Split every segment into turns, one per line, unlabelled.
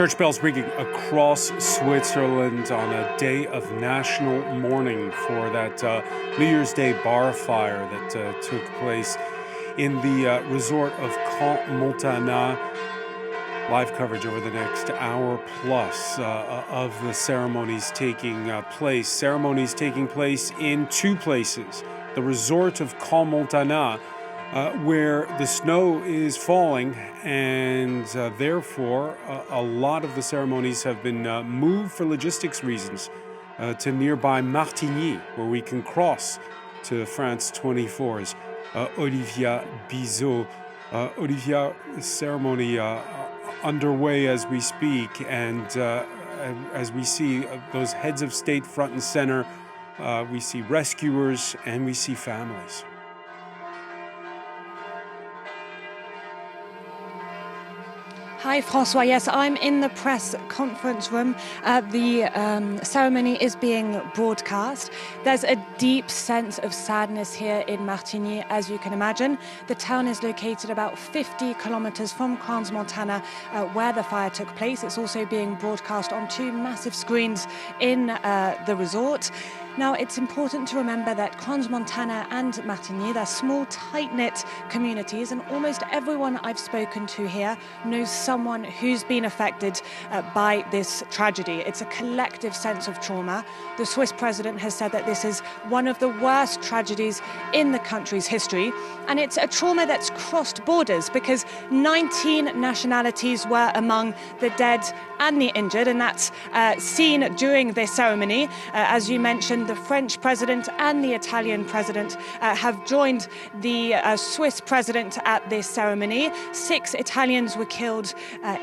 Church bells ringing across Switzerland on a day of national mourning for that New Year's Day bar fire that took place in the resort of Camp Montana. Live coverage over the next hour plus of the ceremonies taking place. Ceremonies taking place in two places. The resort of Camp Montana, where the snow is falling, and therefore a lot of the ceremonies have been moved for logistics reasons to nearby Martigny, where we can cross to France 24's Olivia Bizot. Olivia, ceremony underway as we speak, and as we see those heads of state front and center, we see rescuers and we see families.
Hi, Francois. Yes, I'm in the press conference room. The ceremony is being broadcast. There's a deep sense of sadness here in Martigny, as you can imagine. The town is located about 50 kilometers from Crans, Montana, where the fire took place. It's also being broadcast on two massive screens in the resort. Now, it's important to remember that Crans, Montana and Martigny, they're small, tight-knit communities, and almost everyone I've spoken to here knows someone who's been affected by this tragedy. It's a collective sense of trauma. The Swiss president has said that this is one of the worst tragedies in the country's history, and it's a trauma that's crossed borders because 19 nationalities were among the dead and the injured, and that's seen during this ceremony. As you mentioned, the French president and the Italian president have joined the Swiss president at this ceremony. 6 Italians were killed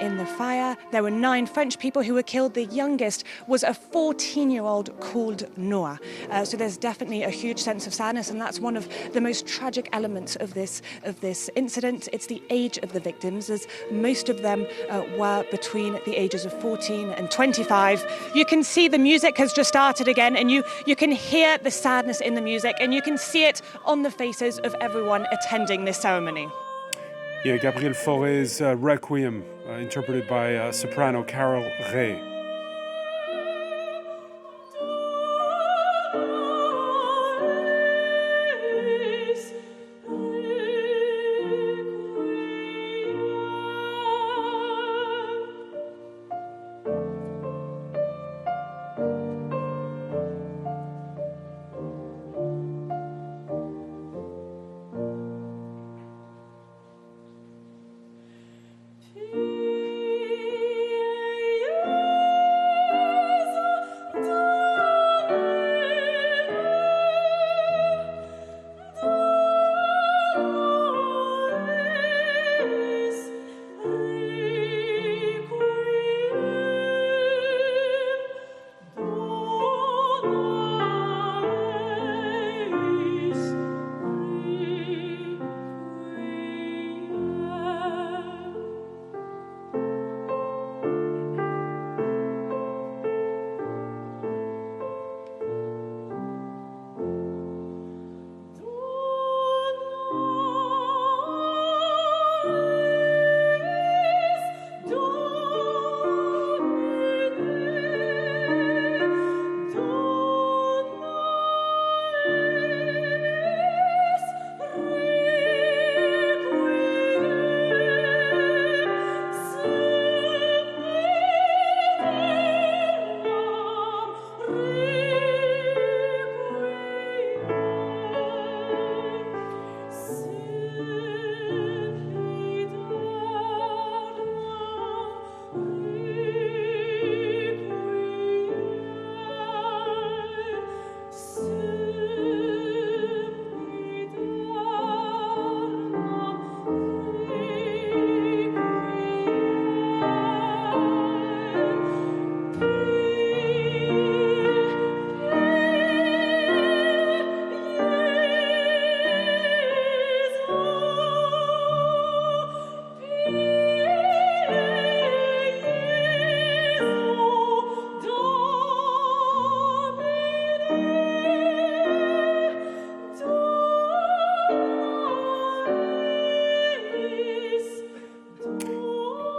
in the fire. There were 9 French people who were killed. The youngest was a 14-year-old called Noah. So there's definitely a huge sense of sadness, and that's one of the most tragic elements of this incident. It's the age of the victims, as most of them were between the ages of 14 and 25. You can see the music has just started again, and you can hear the sadness in the music, and you can see it on the faces of everyone attending this ceremony.
Yeah, Gabriel Fauré's Requiem, interpreted by soprano Carol Ray.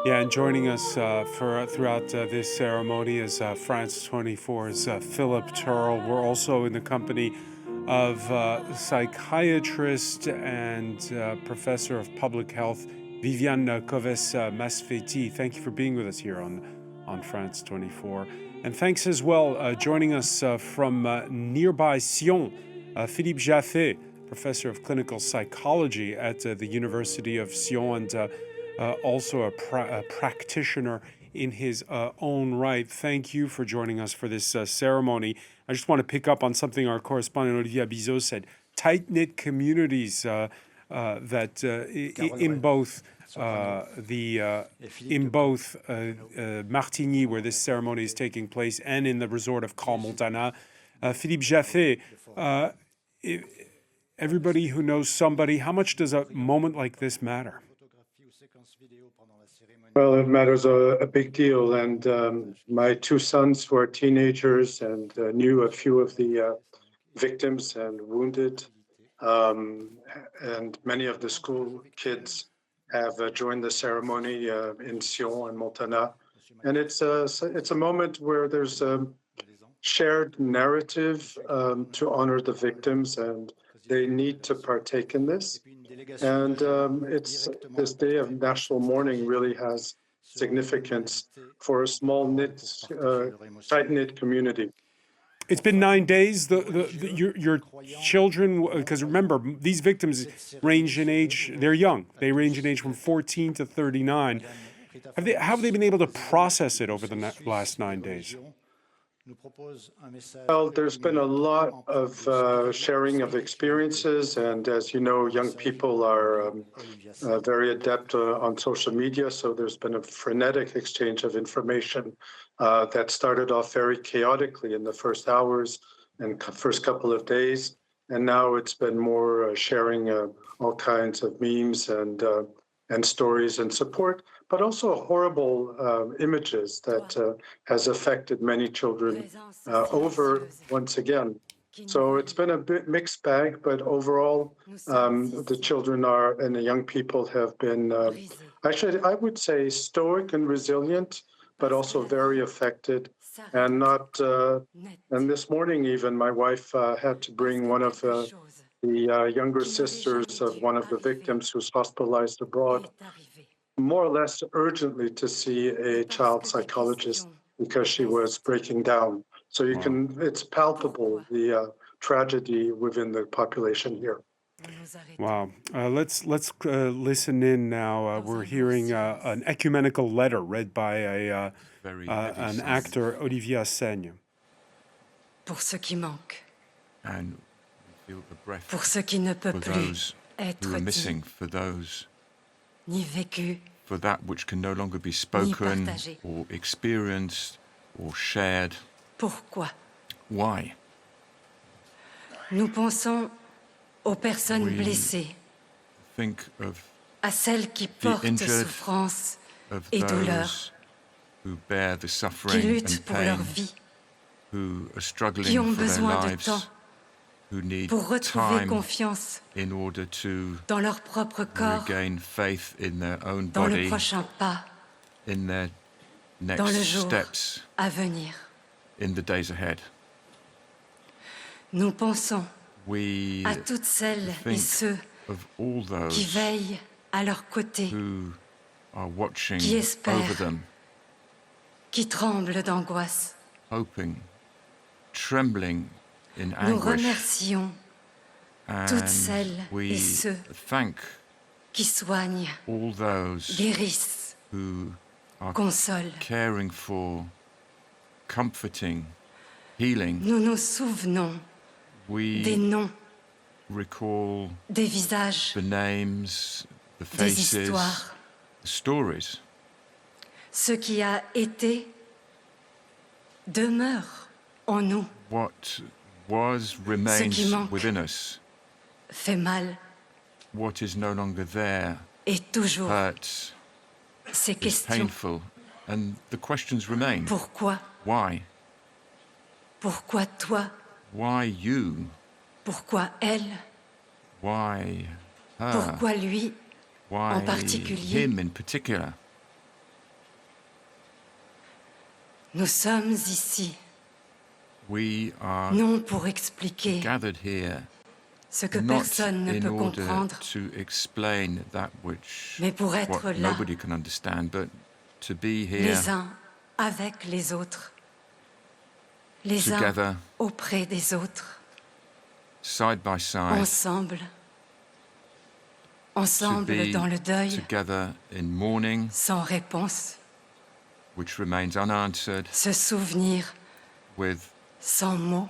Yeah, and joining us throughout this ceremony is France 24's Philip Turl. We're also in the company of psychiatrist and professor of public health Viviane Coves-Masfeti. Thank you for being with us here on France 24. And thanks as well, joining us from nearby Sion, Philippe Jaffé, professor of clinical psychology at the University of Sion, and also a practitioner in his own right. Thank you for joining us for this ceremony. I just want to pick up on something our correspondent Olivier Bizot said. Tight-knit communities that in both Martigny, where this ceremony is taking place, and in the resort of Cal Montana. Philippe Jaffé, everybody who knows somebody, how much does a moment like this matter?
Well, it matters a big deal. And my two sons, who are teenagers and knew a few of the victims and wounded, and many of the school kids have joined the ceremony in Sion and Montana. And it's a moment where there's a shared narrative to honor the victims, and they need to partake in this. And it's this day of national mourning really has significance for a small tight-knit community.
It's been 9 days. Your children, because remember, these victims range in age. They're young. They range in age from 14 to 39. How have they been able to process it over the last 9 days?
Well, there's been a lot of sharing of experiences, and as you know, young people are very adept on social media, so there's been a frenetic exchange of information that started off very chaotically in the first hours and first couple of days, and now it's been more sharing all kinds of memes and stories and support, but also horrible images that has affected many children over once again. So it's been a bit mixed bag, but overall, the children and the young people have been, I would say, stoic and resilient, but also very affected. And and this morning even, my wife had to bring one of the younger sisters of one of the victims who's hospitalized abroad, more or less urgently, to see a child psychologist because she was breaking down. So it's palpable, the tragedy within the population here.
Wow. Let's listen in now. We're hearing an ecumenical letter read by an actor, Olivier Assaigne.
Pour ceux qui manquent.
And feel the breath
pour ceux qui ne peuvent
for
plus
those who are
être
missing,
dit,
for those,
ni vécu,
for that which can no longer be
ni
spoken
partagé.
or experienced or shared.
Pourquoi?
Why?
Nous pensons aux personnes
We
blessées,
think of
à celles qui portent
injured,
souffrance
of
et douleur,
those who bear the
qui
suffering
luttent
and
pour leur
pain,
vie,
who are
qui
struggling
ont
for their
besoin de
lives,
temps
who need
pour retrouver
time
confiance
in order to
dans leur propre corps,
regain faith in their own
dans le
body,
prochain pas,
in their
dans le
next
jour
steps,
à venir.
in the days ahead.
Nous pensons
We
à toutes celles et
think
ceux
of all
qui
those
veillent à leur côté,
who are watching
qui espèrent,
over them,
qui tremblent d'angoisse.
hoping, trembling in
Nous
anguish.
remercions toutes
And
celles
we
et ceux
thank
qui soignent,
all those
guérissent,
who are
consolent.
caring for, comforting, healing.
Nous nous souvenons des
We
noms,
recall
des visages,
the names, the
des
faces,
histoires.
the stories.
Ce qui a été demeure en nous,
What was remains
manque.
within us.
fait mal
What is no longer there
et toujours
hurts,
ces
is
questions.
painful, and the questions remain.
Pourquoi?
Why?
Pourquoi toi?
Why you?
Pourquoi elle?
Why her?
Pourquoi lui
Why
en particulier?
him in particular?
Nous sommes ici,
We are
non pour expliquer
gathered here
ce que
not
personne ne
in
peut
order
comprendre,
to explain that which
mais pour être
what
là,
nobody can understand, but to be here
les uns avec les autres, les uns
together,
auprès des autres,
side by side,
ensemble,
to
ensemble
be
dans le deuil,
together in mourning,
sans réponse,
which remains unanswered,
se souvenir
with
sans mots,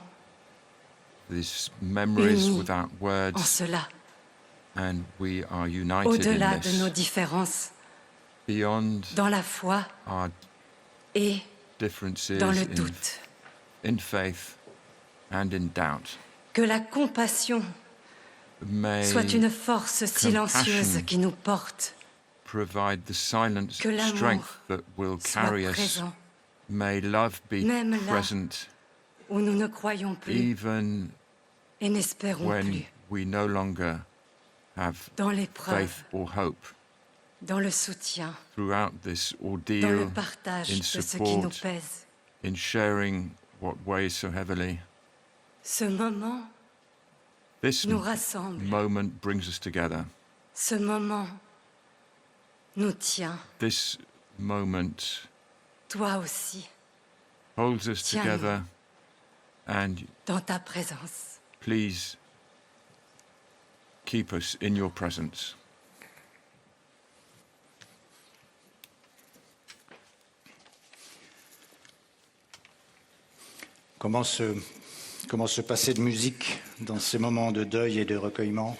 these memories
unis
without
en
words,
cela,
and we are united in
au-delà de nos
this,
différences,
beyond
dans la foi
our
et
differences
dans le doute.
in faith and in doubt.
Que la compassion
May
soit une force silencieuse
compassion
qui nous porte,
provide the silent
que l'amour
strength that will
soit
carry us.
présent,
May love be
même là
present
où nous ne croyons plus
even
et n'espérons
when
plus,
we no longer have
dans l'épreuve,
faith or hope.
dans le soutien,
Throughout this
dans le
ordeal,
partage
in
de ce qui nous
support,
pèse.
in sharing what weighs so heavily,
Ce moment
this
nous rassemble,
moment brings us together.
ce moment nous tient,
This moment
toi aussi,
holds us
Tiens-nous.
together, and
dans ta présence.
please keep us in your presence.
Comment se passer de musique dans ces moments de deuil et de recueillement?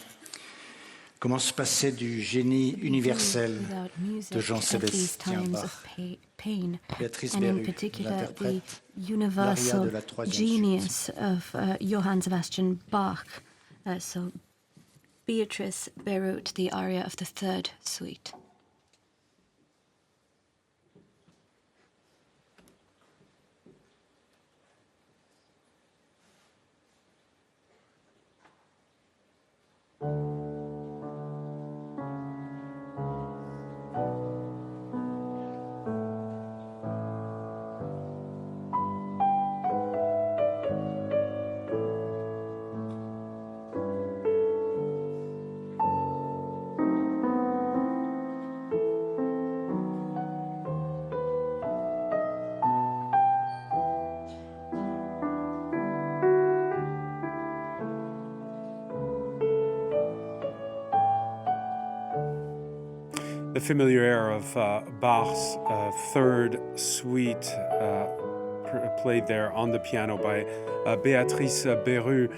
Comment se passer du génie universel de Jean-Sébastien Bach? Béatrice
and in
Berru,
particular the
l'interprète, l'aria
universal
de la troisième
genius of Johann Sebastian Bach. So Beatrice Berut, the aria of the third suite.
The familiar air of Bach's third suite played there on the piano by Béatrice Berru.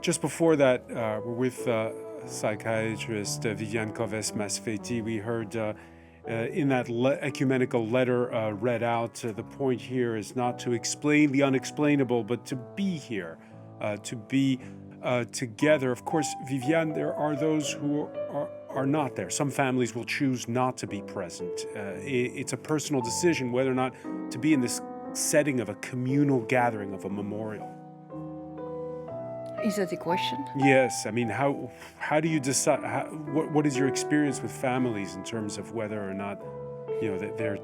Just before that, we're with psychiatrist Viviane Coves-Masfeti. We heard in that ecumenical letter read out, the point here is not to explain the unexplainable, but to be here, to be together. Of course, Viviane, there are those who are not there. Some families will choose not to be present. It's a personal decision whether or not to be in this setting of a communal gathering, of a memorial.
Is that a question?
Yes, I mean, how do you decide? What is your experience with families in terms of whether or not, you know, that they're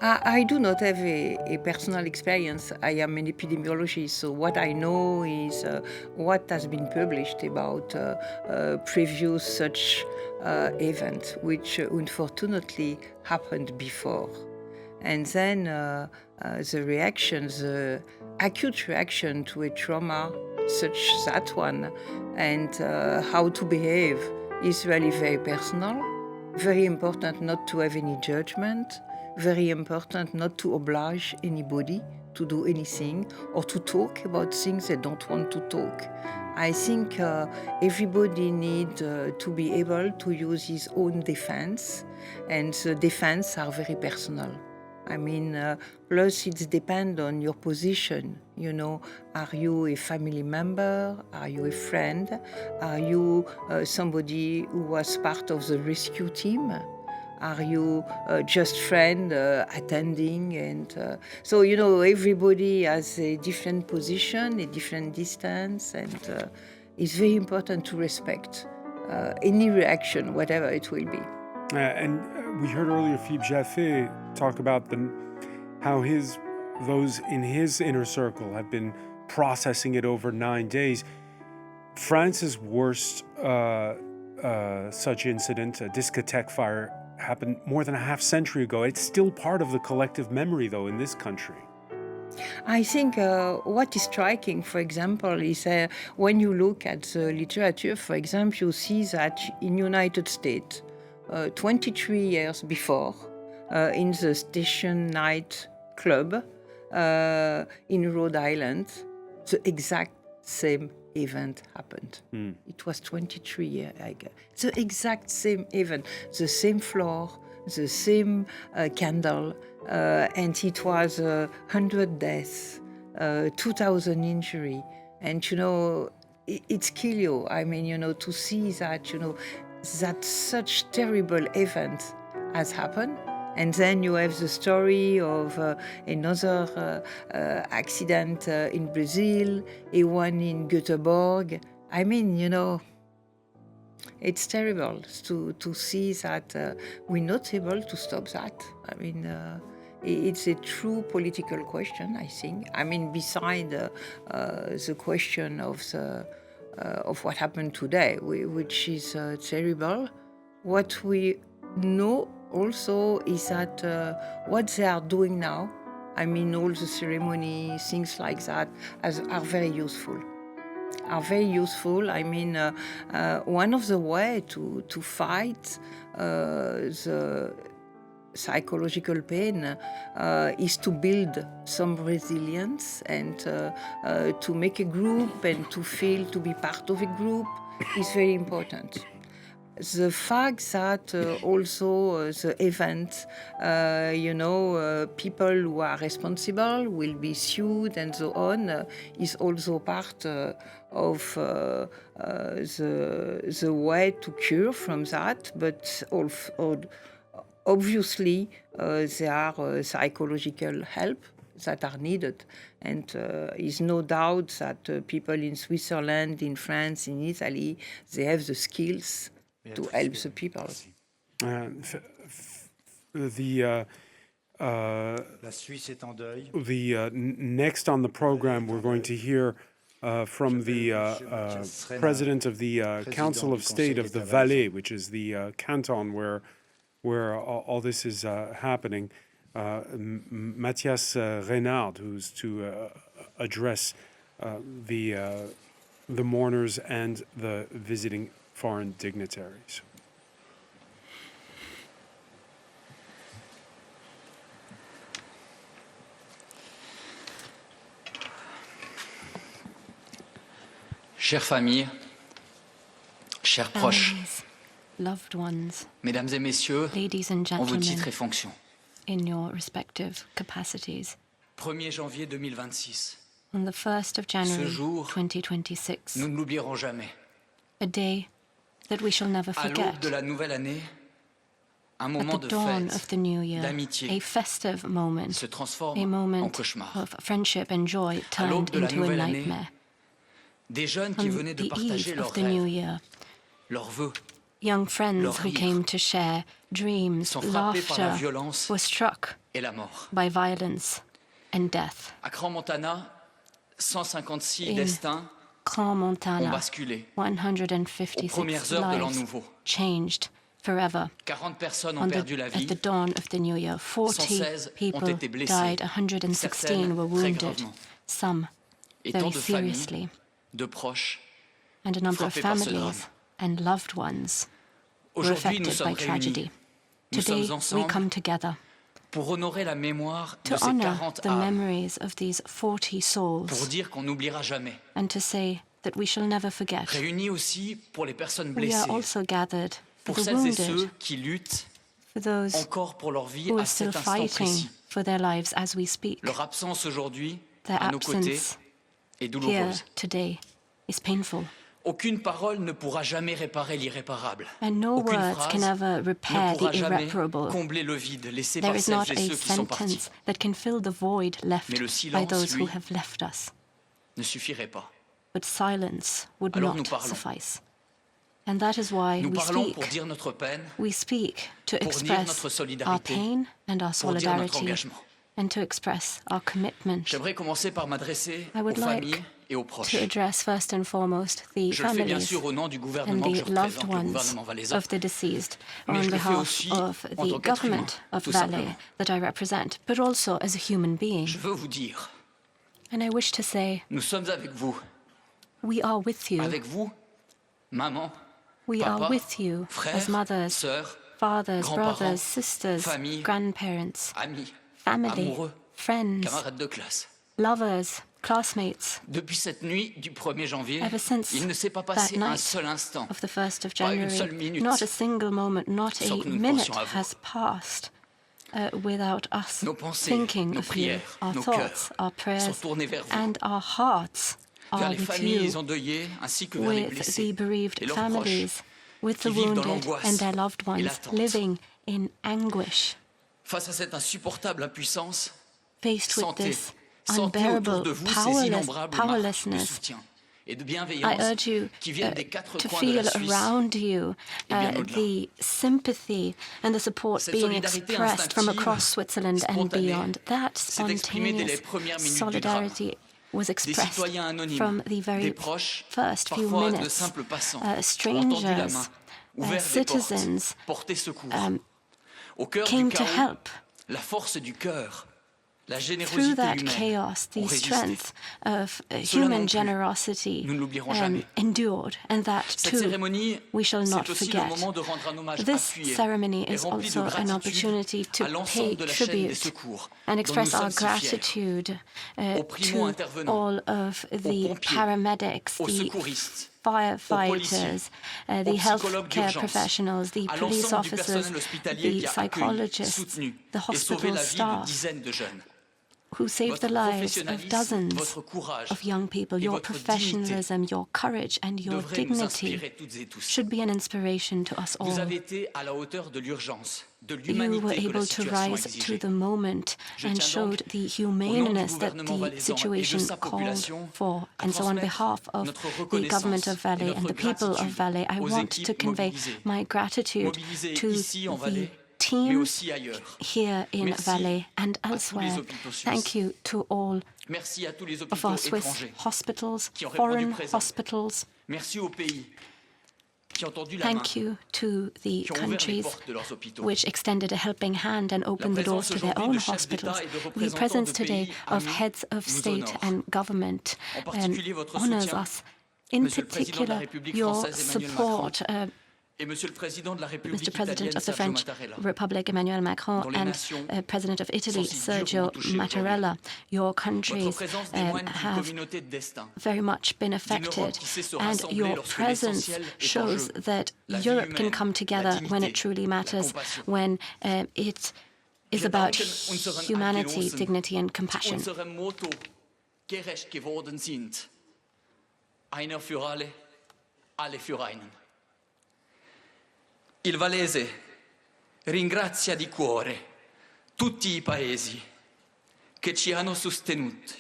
I do not have a personal experience. I am an epidemiologist, so what I know is what has been published about previous such events, which unfortunately happened before. And then the reactions, the acute reaction to a trauma such as that one, and how to behave is really very personal. Very important not to have any judgment. Very important not to oblige anybody to do anything or to talk about things they don't want to talk. I think everybody needs to be able to use his own defense, and the defense are very personal. I mean, plus it depends on your position. You know, are you a family member? Are you a friend? Are you somebody who was part of the rescue team? Are you just friend attending? And so, you know, everybody has a different position, a different distance, and it's very important to respect any reaction, whatever it will be.
And we heard earlier Philippe Jaffé talk about how his those in his inner circle have been processing it over 9 days. France's worst such incident, a discotheque fire, happened more than a half century ago. It's still part of the collective memory, though, in this country.
I think what is striking, for example, is when you look at the literature, for example, you see that in United States, 23 years before, in the Station Night Club in Rhode Island, the exact same event happened. It was 23 years ago. The exact same event, the same floor, the same candle, and it was 100 deaths, 2,000 injury. And, it's kill you. I mean, to see that, that such terrible event has happened. And then you have the story of another accident in Brazil, a one in Göteborg. I mean, it's terrible to see that we're not able to stop that. I mean, it's a true political question, I think. I mean, beside the question of what happened today, which is terrible, what we know also is that what they are doing now, I mean, all the ceremony, things like that, are very useful. I mean, one of the ways to fight the psychological pain is to build some resilience and to make a group and to feel to be part of a group is very important. The fact that also the event, people who are responsible will be sued and so on, is also part of the way to cure from that. But obviously, there are psychological help that are needed. And is no doubt that people in Switzerland, in France, in Italy, they have the skills to help the people.
Next on the program, we're going to hear from the president of the Council of State of the Valais, which is the canton where all this is happening. Mathias Reynard, who's to address the mourners and the visiting foreign dignitaries.
Chères familles, chers proches,
loved ones,
mesdames et messieurs,
ladies and
en vos
gentlemen,
titres et fonctions.
in your respective capacities.
1er janvier 2026.
On the 1st of January
Ce jour,
2026,
nous ne l'oublierons jamais.
a day that we shall never
À l'aube
forget.
de la nouvelle année, un
At
moment
the
de
dawn
fête,
of the new year,
d'amitié,
a festive moment,
se transforme
a
en
moment
cauchemar.
of friendship and joy
À l'aube
turned
de la
into a
nouvelle année,
nightmare.
des jeunes qui
On
venaient de
the
partager
eve
leurs
of the new
rêves,
year,
leurs vœux,
young friends
leur
who
rire,
came to share dreams,
sont frappés par la
laughter,
violence
were struck
et la mort.
by violence and death.
À Crans-Montana, 156
In
destins ont
Crans-Montana,
basculé
156
aux premières heures de l'an
lives
nouveau.
changed forever.
40 personnes ont perdu la
At
vie,
the dawn of the new year, 40
116 ont
people
été blessés,
died, 116
certaines
were
très
wounded,
gravement.
some
Et
very
tant de familles,
seriously,
de proches.
and a number of
frappés par ce
families
drame.
and loved ones were
Aujourd'hui, nous
affected by
sommes
tragedy.
réunis. Nous
Today,
sommes
we
ensemble
come together
pour honorer la mémoire de
to
ces
honor
40
the
âmes,
memories of these 40
pour
souls
dire qu'on n'oubliera jamais.
and to say that we shall never forget.
Réunis aussi pour les personnes
We are
blessées,
also gathered for
pour
the
celles et ceux
wounded,
qui luttent
for those
encore pour leur vie
who
à
are still
cet instant
fighting
précis.
for their lives as we speak.
Leur absence aujourd'hui,
Their
à nos côtés,
absence
est
here
douloureuse.
today is painful.
Aucune parole ne pourra jamais réparer l'irréparable.
And no
Aucune
words
phrase
can ever
ne
repair
pourra
the
jamais
irreparable.
combler le vide laissé
There
par
is
celles
not
et
a
ceux qui sont partis.
sentence that can fill the void left
Mais le
by
silence,
those who
lui,
have left us.
ne suffirait pas.
But silence would
Alors nous
not
parlons.
suffice. And that is why
Nous
we
parlons
speak.
pour dire notre peine,
We speak to
pour dire
express
notre
our
solidarité,
pain and our
pour dire notre
solidarity,
engagement.
and to express our commitment.
J'aimerais commencer par m'adresser
I
aux
would like
familles et aux proches.
to address first and foremost the
Je le fais bien
families
sûr au nom du
and
gouvernement que
the
je
loved
représente, le
ones
gouvernement valaisan.
of the deceased,
Mais
on
je le fais
behalf
aussi
of
en
the
tant qu'être humain,
government of
tout
Valais
simplement.
that I represent, but also as a human being.
Je veux vous dire,
And I wish to say,
nous sommes avec vous.
we are with you.
Avec vous, maman,
We
papa,
are with you
frères,
as mothers,
sœurs,
fathers,
grands-parents,
brothers, sisters,
famille,
grandparents,
amis,
family,
amoureux,
friends,
camarades de classe.
lovers, classmates.
Depuis cette nuit du 1er janvier,
Ever since
il ne s'est pas
that
passé un
night
seul instant,
of the 1st of
pas une
January,
seule minute,
not a single moment, not
sans
a
que nous ne
minute
pensions à vous.
has passed without us
Nos pensées,
thinking
nos
of you.
prières,
Our
nos
thoughts,
cœurs
our
sont
prayers,
tournés vers vous,
and our hearts
vers
are
les
with
familles
you,
endeuillées ainsi que vers les
with
blessés
the bereaved
et leurs
families,
proches
with the
qui vivent dans
wounded
l'angoisse
and their loved
et
ones
l'attente.
living in anguish.
Face à cette insupportable impuissance,
Faced with
sentez
this
autour
unbearable
de vous ces innombrables marques de
powerlessness,
soutien et de
I
bienveillance
urge you
qui viennent des quatre
to
coins de
feel
la Suisse.
around you
bien au-delà.
the sympathy and the support
Cette
being
solidarité
expressed from
instinctive,
across Switzerland and
spontanée,
beyond. That
s'est exprimée dès les
spontaneous
premières minutes du
solidarity was
Des
expressed
citoyens anonymes,
from the
des
very
proches,
first few
parfois de
minutes.
simples passants, ont tendu la
Strangers,
main, ouvert des portes,
citizens
porté secours. Au cœur
came
du
to
chaos,
help.
la force du cœur, la
Through
générosité
that
humaine
chaos,
ont
the
résisté.
strength of
Cela non
human
plus,
generosity
nous ne l'oublierons jamais.
endured, and that
Cette
too
cérémonie,
we shall not
c'est aussi le
forget.
moment de rendre un hommage
This
appuyé
ceremony
et
is
rempli de
also an
gratitude
opportunity to
à
pay
l'ensemble de la chaîne des
tribute
secours
and
dont nous
express our
sommes si fiers.
gratitude
Aux primo-intervenants,
to all of
aux
the
pompiers,
paramedics,
aux
the
secouristes,
firefighters, the
aux psychologues
healthcare
d'urgence,
professionals, the
à
police
l'ensemble du
officers,
personnel hospitalier
the
qui a accueilli,
psychologists,
soutenu
the
et sauvé
hospital
la vie de
staff
dizaines de jeunes.
who saved the
Votre
lives of
professionnalisme,
dozens
votre courage
of young people.
et
Your
votre dignité
professionalism, your courage, and your
devraient nous
dignity
inspirer toutes et tous.
should be an inspiration to us
Vous
all.
avez été à la hauteur de l'urgence, de
You were
l'humanité que la
able to
situation
rise to
exigeait.
the moment
Je
and
tiens
showed
donc,
the
au nom du
humaneness that
gouvernement
the
valaisan et de
situation
sa
called
population,
for.
à
And so on
transmettre
behalf of
notre
the
reconnaissance
government of
et
Valais and
notre
the people of
gratitude
Valais, I
aux
want to
équipes
convey
mobilisées.
my gratitude
Mobilisées
to
ici en
the
Valais, mais
teams
aussi ailleurs.
here in
Merci
Valais and
à tous les
elsewhere.
hôpitaux suisses.
Thank you to all
Merci à tous les
of
hôpitaux
our Swiss
étrangers.
hospitals,
qui ont répondu
foreign
présent.
hospitals.
Merci aux pays qui ont tendu la main,
Thank you to the
qui ont ouvert les
countries
portes de leurs hôpitaux.
which extended a helping hand and opened the doors
présence
to their
aujourd'hui
own
de chefs d'État
hospitals.
et de
The
représentants
presence
de
today
pays
of
amis
heads of
nous
state
honore.
and government
En particulier votre
honors
soutien,
us. In
Monsieur le Président de la
particular,
République
your
française, Emmanuel
support,
et Monsieur le Président de la République
Mr. President
italienne,
of the
Sergio
French
Mattarella.
Republic, Emmanuel Macron,
dont les
and
nations
President of Italy,
sont si
Sergio
durement touchées
Mattarella. Your
Votre
countries
présence témoigne d'une
have
communauté de destin,
very much been
d'une
affected,
Europe qui sait se
and
rassembler
your
lorsque
presence
l'essentiel est en
shows
jeu.
that
La vie
Europe can
humaine,
come
la
together when
dignité,
it truly
la
matters,
compassion.
when it is
Wir
about
danken unseren
humanity,
Angelosen,
dignity, and
die
compassion.
unserem Motto gerecht geworden sind. Einer für alle, alle für einen. Il Valese ringrazia di cuore tutti i paesi che ci hanno sostenuti.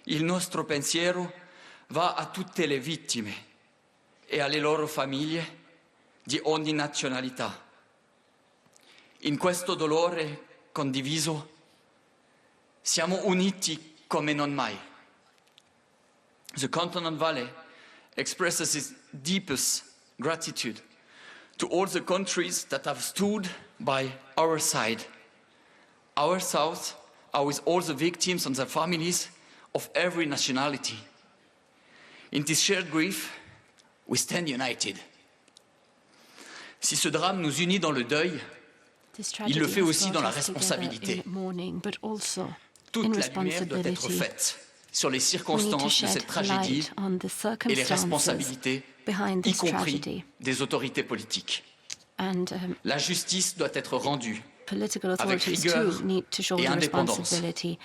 Il nostro pensiero va a tutte le vittime e alle loro famiglie di ogni nazionalità. In questo dolore condiviso siamo uniti come non mai. The Canton Valais expresses its deepest gratitude to all the countries that have stood by our side. Our thoughts are with all the victims and their families of every nationality. In this shared grief, we stand united. Si ce drame nous unit dans le deuil,
This
il le
tragedy
fait
has
aussi dans
brought
la
us together
responsabilité.
in mourning, but also in
Toute la lumière doit être
responsibility.
faite sur les
We need to
circonstances de
shed
cette tragédie
light on the
et les
circumstances
responsabilités,
behind
y
this
compris
tragedy.
des autorités politiques.
And
La justice doit être rendue.
political
avec
authorities
rigueur
too need to
et
shoulder
indépendance.
responsibility.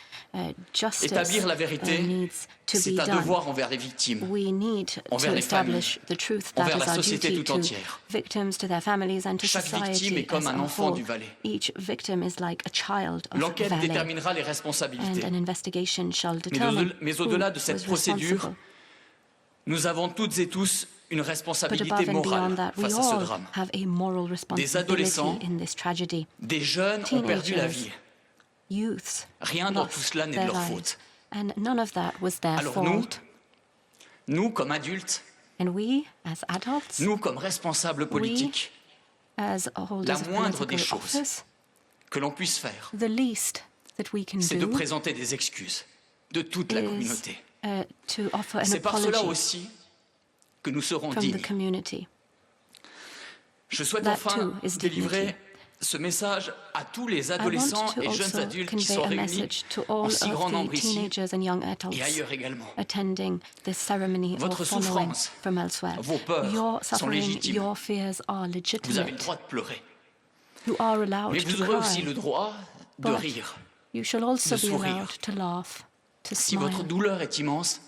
Justice
Établir la vérité,
needs to be
c'est un
done.
devoir envers les victimes,
We need
envers
to
les
establish the truth. That
envers
is
la
our
société
duty
tout
to
entière.
victims, to their families, and to
Chaque victime
society
est comme
as
un
a
enfant
whole.
du Valais.
Each victim is like a child of
L'enquête
Valais,
déterminera les
and
responsabilités.
an investigation shall determine
Mais au-delà
who
de cette
was
procédure,
responsible.
nous avons toutes et tous une
But
responsabilité
above and
morale
beyond that, we
face à ce
all
drame.
have a moral responsibility
adolescents,
in this tragedy.
Des jeunes ont perdu la
Teenagers
vie.
youths
Rien dans tout
lost
cela n'est de
their
leur
lives.
faute.
And none of that was their
Alors
fault.
nous, comme adultes,
And we, as adults,
nous, comme responsables politiques,
as holders
la
of
moindre des
political
choses
office,
que l'on puisse faire,
the least that we can
c'est de
do
présenter des excuses de toute la
is
communauté.
to offer an
C'est par cela
apology
aussi que nous serons
from the
dignes.
community.
Je souhaite
That
enfin
too is
délivrer
dignity.
ce message à tous les
I want
adolescents
to
et jeunes
also
adultes qui
convey
sont
a
réunis
message to
en
all
si grand
of
nombre
the
ici
teenagers and young
et
adults
ailleurs également.
attending this ceremony or
Votre
following
souffrance,
from elsewhere.
vos peurs
Your
sont
suffering,
légitimes.
your fears are
Vous avez le
legitimate.
droit de pleurer.
You are allowed
Mais
to
vous aurez aussi
cry,
le droit de
but
rire.
you shall also
de
be
sourire.
allowed to laugh, to
Si votre
smile.
douleur est immense,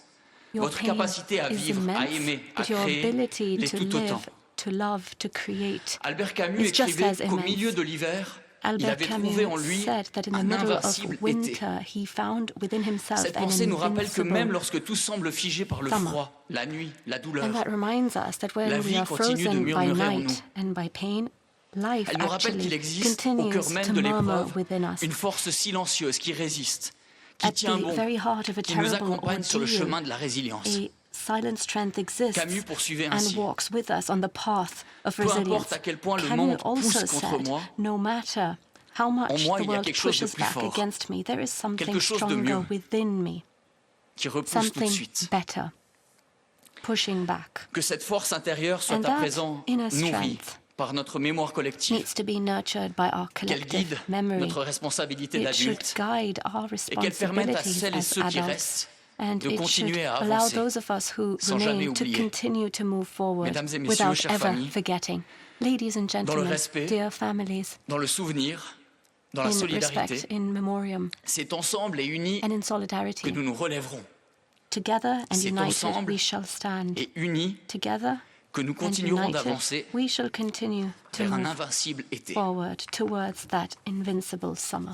Your
votre
pain
capacité à
is
vivre, à
immense,
aimer, à
but your
créer
ability
l'est
to
tout autant.
live, to love, to create.
Albert Camus
is just
écrivait
as
qu'au
immense.
milieu de l'hiver, il
Albert
avait
Camus
trouvé en lui
said that in the
un
middle
invincible
of
été.
winter he found within himself
Cette
an
pensée nous rappelle que même
invincible.
lorsque tout semble figé par le
summer.
froid, la nuit, la
And
douleur,
that reminds us that when
La
we
vie
are
continue de
frozen by
murmurer en
night and by pain, life
elle nous rappelle qu'il
actually
existe au
continues
cœur même
to
de
murmur
l'épreuve
within us.
une force silencieuse qui résiste, qui
At
tient
the
bon,
very heart of a
qui nous
terrible
accompagne sur le
ordeal,
chemin de la résilience.
a silent strength exists
Camus poursuivait
and
ainsi.
walks with us on the path of
Peu
resilience.
importe à quel point le
Camus
monde
also
pousse contre
said,
moi,
no matter how much
moi,
the
il y a
world
quelque chose de
pushes
plus
back
fort.
against me, there is something
Quelque chose de
stronger
mieux.
within me,
qui repousse tout de
something
suite.
better, pushing back.
Que cette force intérieure soit
And
à
that
présent
inner
nourrie
strength
par notre mémoire collective,
needs to be nurtured by our
qu'elle
collective
guide
memory.
notre responsabilité
It should
d'adulte
guide our
et qu'elle permette à
responsibilities
celles et
as
ceux qui
adults.
restent
And
de
it should
continuer à
allow
avancer
those of us who
sans jamais
remain to
oublier.
continue to move forward
Mesdames et messieurs,
without
chères
ever
familles,
forgetting. Ladies and gentlemen,
respect,
dear families,
dans le souvenir, dans la
in
solidarité.
respect, in memoriam,
C'est ensemble et unis
and in
que
solidarity,
nous nous relèverons.
together and
C'est
united
ensemble
we shall stand.
Et unis
Together
que nous
and
continuerons
united,
d'avancer
we shall continue to
vers un
move
invincible été.
forward towards that invincible summer.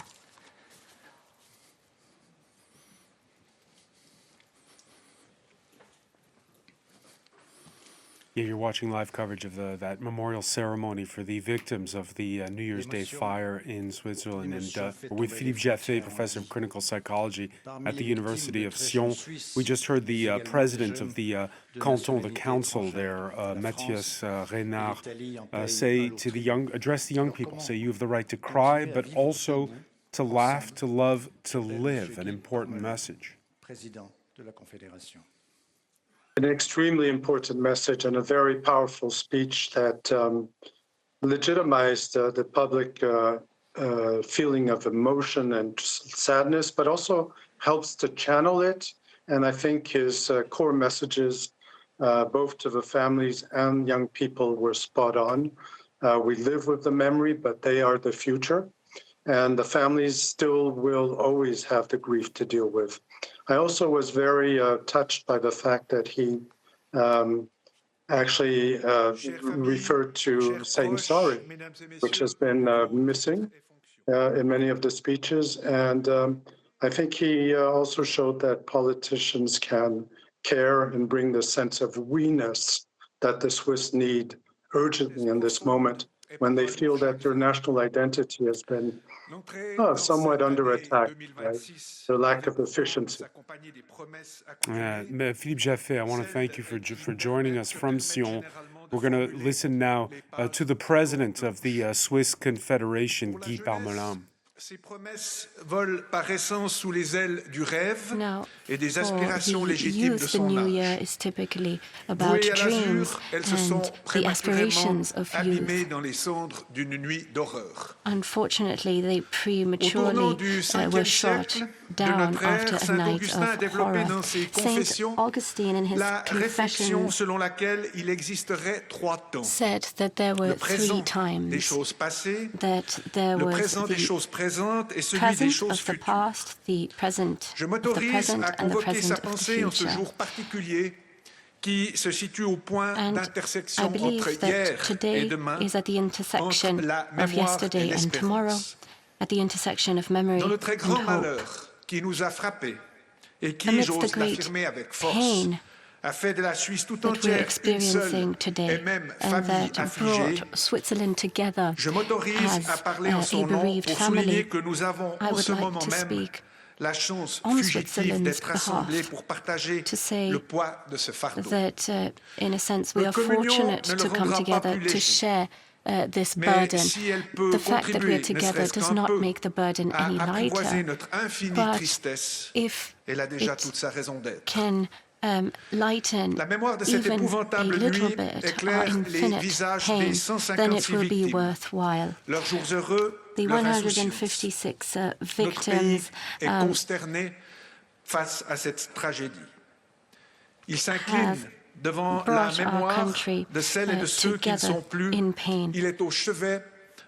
Yeah, you're watching live coverage of that memorial ceremony for the victims of the New Year's Day fire in Switzerland. And we're with Philippe Jaffé, professor of clinical psychology at the University of Sion. We just heard the president of the canton, the council there, Mathias Reynard, say to the address the young people, say you have the right to cry, but also to laugh, to love, to live, an important message.
Président de la Confédération.
An extremely important message and a very powerful speech that legitimized the public feeling of emotion and sadness, but also helps to channel it. And I think his core messages, both to the families and young people, were spot on. We live with the memory, but they are the future. And the families still will always have the grief to deal with. I also was very touched by the fact that he actually referred to saying sorry, which has been missing in many of the speeches. And I think he also showed that politicians can care and bring the sense of we-ness that the Swiss need urgently in this moment, when they feel that their national identity has been somewhat under attack by the lack of efficiency.
Philippe Jaffé, I want to thank you for joining us from Sion. We're going to listen now to the president of the Swiss Confederation, Guy Parmelin.
Ces promesses volent par essence sous les ailes du rêve et des aspirations
for the
légitimes
youth,
de
the
son
New
âge.
Year is typically about
Vouées à
dreams
l'azur, elles se sont
and the
prématurément
aspirations of
abîmées
youth.
dans les cendres d'une nuit d'horreur.
Unfortunately, they
Au tournant
prematurely
du
were
5e
shot
siècle de
down
notre
after
ère,
a
Saint
night
Augustin a
of
développé
horror.
dans ses
Saint
confessions
Augustine, in his
la réflexion
confessions,
selon laquelle il existerait trois temps.
said that there were
Le présent
three
des
times,
choses passées,
that there
le
was
présent des
the
choses présentes et celui des
present
choses
of the
futures.
past, the present
Je
of the
m'autorise
present,
à
and the
convoquer sa
present of the
pensée en ce
future.
jour particulier qui se situe au point
And I
d'intersection entre
believe that
hier et
today
demain,
is at the intersection
entre la
of
mémoire et
yesterday and tomorrow,
l'espérance.
at the intersection of memory
Dans le très grand
and hope.
malheur qui nous a frappés et qui,
Amidst the
j'ose
great
l'affirmer avec force,
pain
a fait de la Suisse tout
that we're
entière une
experiencing
seule et
today,
même
and
famille
that
affligée,
brought Switzerland together
je m'autorise à
as
parler en
a
son nom
bereaved
pour souligner
family.
que nous avons
I
en
would
ce
like
moment
to
même
speak
la chance
on
fugitive
Switzerland's
d'être assemblés
behalf
pour partager
to say
le poids de ce fardeau.
that, in a sense, we are
Notre communion
fortunate
ne le
to come
rendra pas
together
plus
to
léger.
share this
Mais
burden.
si elle peut
The fact that we are
contribuer, ne
together
serait-ce
does
qu'un
not
peu,
make the burden
à
any
apprivoiser
lighter,
notre infinie
but
tristesse,
if
elle a déjà
it
toute sa raison d'être.
can lighten
La mémoire de cette
even a
épouvantable
little
nuit
bit our
éclaire les
infinite
visages
pain,
des
then it
156
will be
victimes,
worthwhile.
leurs jours heureux,
The
leur insouciance.
156
Notre pays
victims
est consterné face à cette tragédie. Il s'incline devant la
brought our
mémoire
country
de celles et de ceux qui ne
together
sont plus.
in pain.
Il est au chevet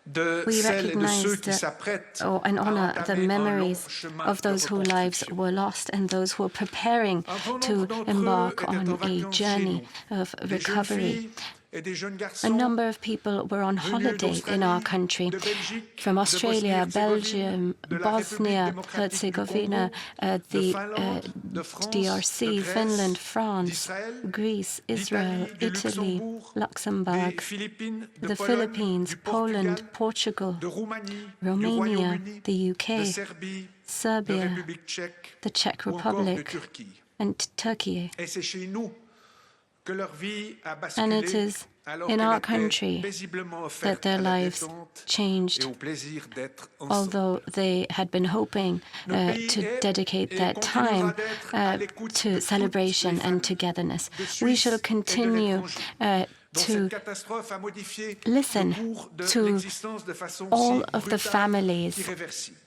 de
We
celles et de ceux
recognize
qui s'apprêtent
and
à
honor the
entamer un long
memories
chemin
of
de
those whose lives
reconstruction.
were lost and those who are preparing
Un
to
grand nombre d'entre eux
embark
étaient en
on a
vacances chez
journey
nous.
of
Des jeunes
recovery.
filles et des jeunes
A
garçons
number of people were on
venus
holiday in our
d'Australie,
country,
de Belgique,
from
de
Australia,
Bosnie-Herzégovine,
Belgium,
de la République
Bosnia,
démocratique du
Herzegovina,
Congo, de
the
Finlande, de France,
DRC,
de Grèce,
Finland, France,
d'Israël,
Greece, Israel,
d'Italie, du
Italy,
Luxembourg,
Luxembourg,
des Philippines, de
the
Pologne,
Philippines,
du
Poland,
Portugal,
Portugal,
de Roumanie, du
Romania,
Royaume-Uni,
the
de
UK,
Serbie, de
Serbia,
République tchèque
the Czech
ou encore de
Republic,
Turquie.
and Turkey.
Et c'est chez nous que leur vie a
And it
basculé
is
alors
in
qu'elle
our
était
country
paisiblement
that
offerte
their
à la
lives
détente et
changed,
au plaisir d'être ensemble.
although they had been hoping
Notre pays
to
est
dedicate
et
that
continuera
time
d'être à l'écoute de
to
toutes
celebration
les
and
familles
togetherness.
de
We
Suisse
shall
et de
continue
l'étranger, dont
to
cette catastrophe a modifié
listen
le cours de
to
l'existence de façon
all
si
of the
brutale
families
qu'irréversible.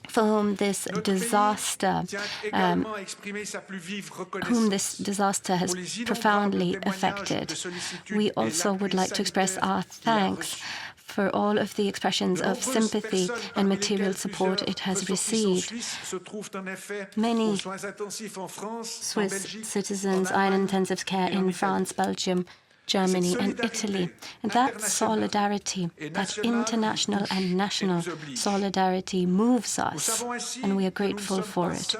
for whom this
Notre pays
disaster
tient également à exprimer sa plus vive
whom this
reconnaissance
disaster has
pour les innombrables
profoundly
témoignages
affected.
de sollicitude
We
et
also would
l'appui
like to express
sanitaire
our
qu'il a
thanks
reçus.
for all of the expressions
De
of
nombreuses
sympathy
personnes,
and
parmi
material
lesquelles
support
plusieurs
it has
ressortissants
received.
suisses se trouvent en effet
Many
aux soins intensifs en France, en
Swiss
Belgique,
citizens
en
are in
Allemagne
intensive care
et en
in
Italie.
France, Belgium, Germany, and Italy. And that solidarity, that international and national solidarity moves us, and we are grateful for it.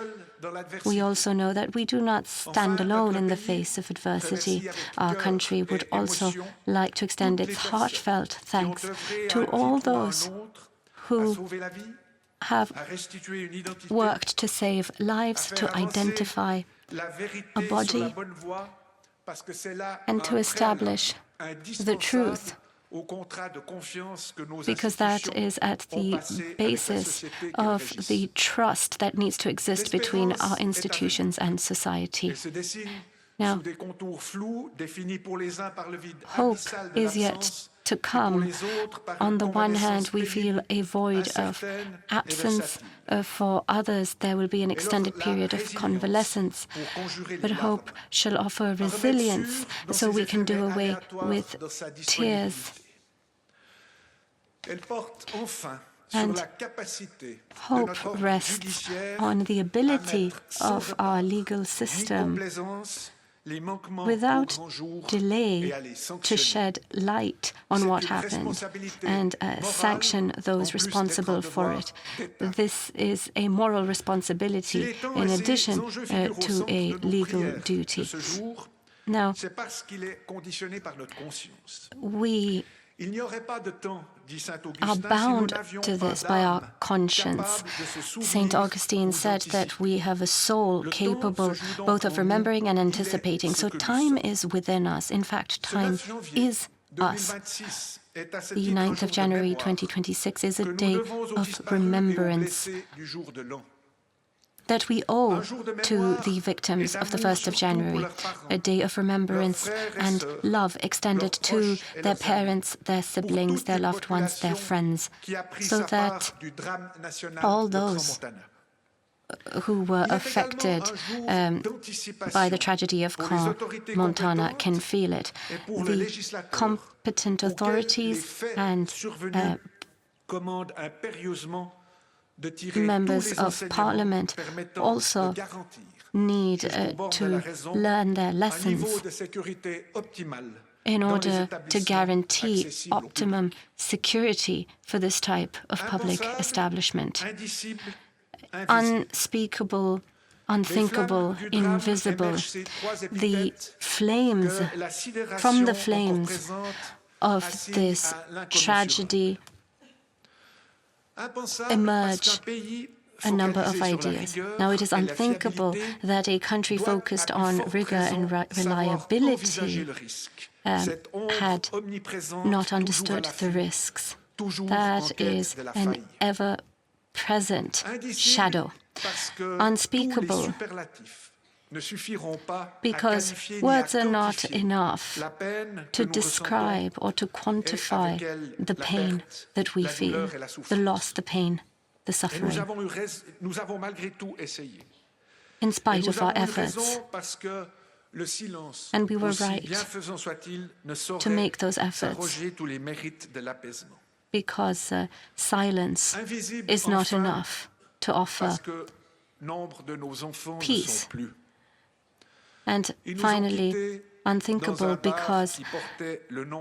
We also know that we do not stand alone in the face of adversity. Our country would also like to extend its heartfelt thanks to all those who have worked to save lives, to identify a body, and to establish the truth, because that is at the basis of the trust that needs to exist between our institutions and society. Now, hope is yet to come. On the one hand, we feel a void of absence. For others, there will be an extended period of convalescence. But hope shall offer resilience so we can do away with tears. And hope rests on the ability of our legal system without delay to shed light on what happened and sanction those responsible for it. This is a moral responsibility in addition to a legal duty. Now, we are bound to this by our conscience. St. Augustine said that we have a soul capable both of remembering and anticipating. So time is within us. In fact, time is us. The 9th of January 2026 is a day of remembrance that we owe to the victims of the 1st of January, a day of remembrance and love extended to their parents, their siblings, their loved ones, their friends, so that all those who were affected by the tragedy of Caen, Montana, can feel it. The competent authorities and members of parliament also need to learn their lessons in order to guarantee optimum security for this type of public establishment. Unspeakable unthinkable, invisible. The flames, from the flames of this tragedy emerge a number of ideas. Now, it is unthinkable that a country focused on rigor and reliability had not understood the risks. That is an ever-present shadow. Unspeakable, because words are not enough to describe or to quantify the pain that we feel, the loss, the pain, the suffering. In spite of our efforts, and we were right to make those efforts, because silence is not enough to offer peace. And finally, unthinkable because,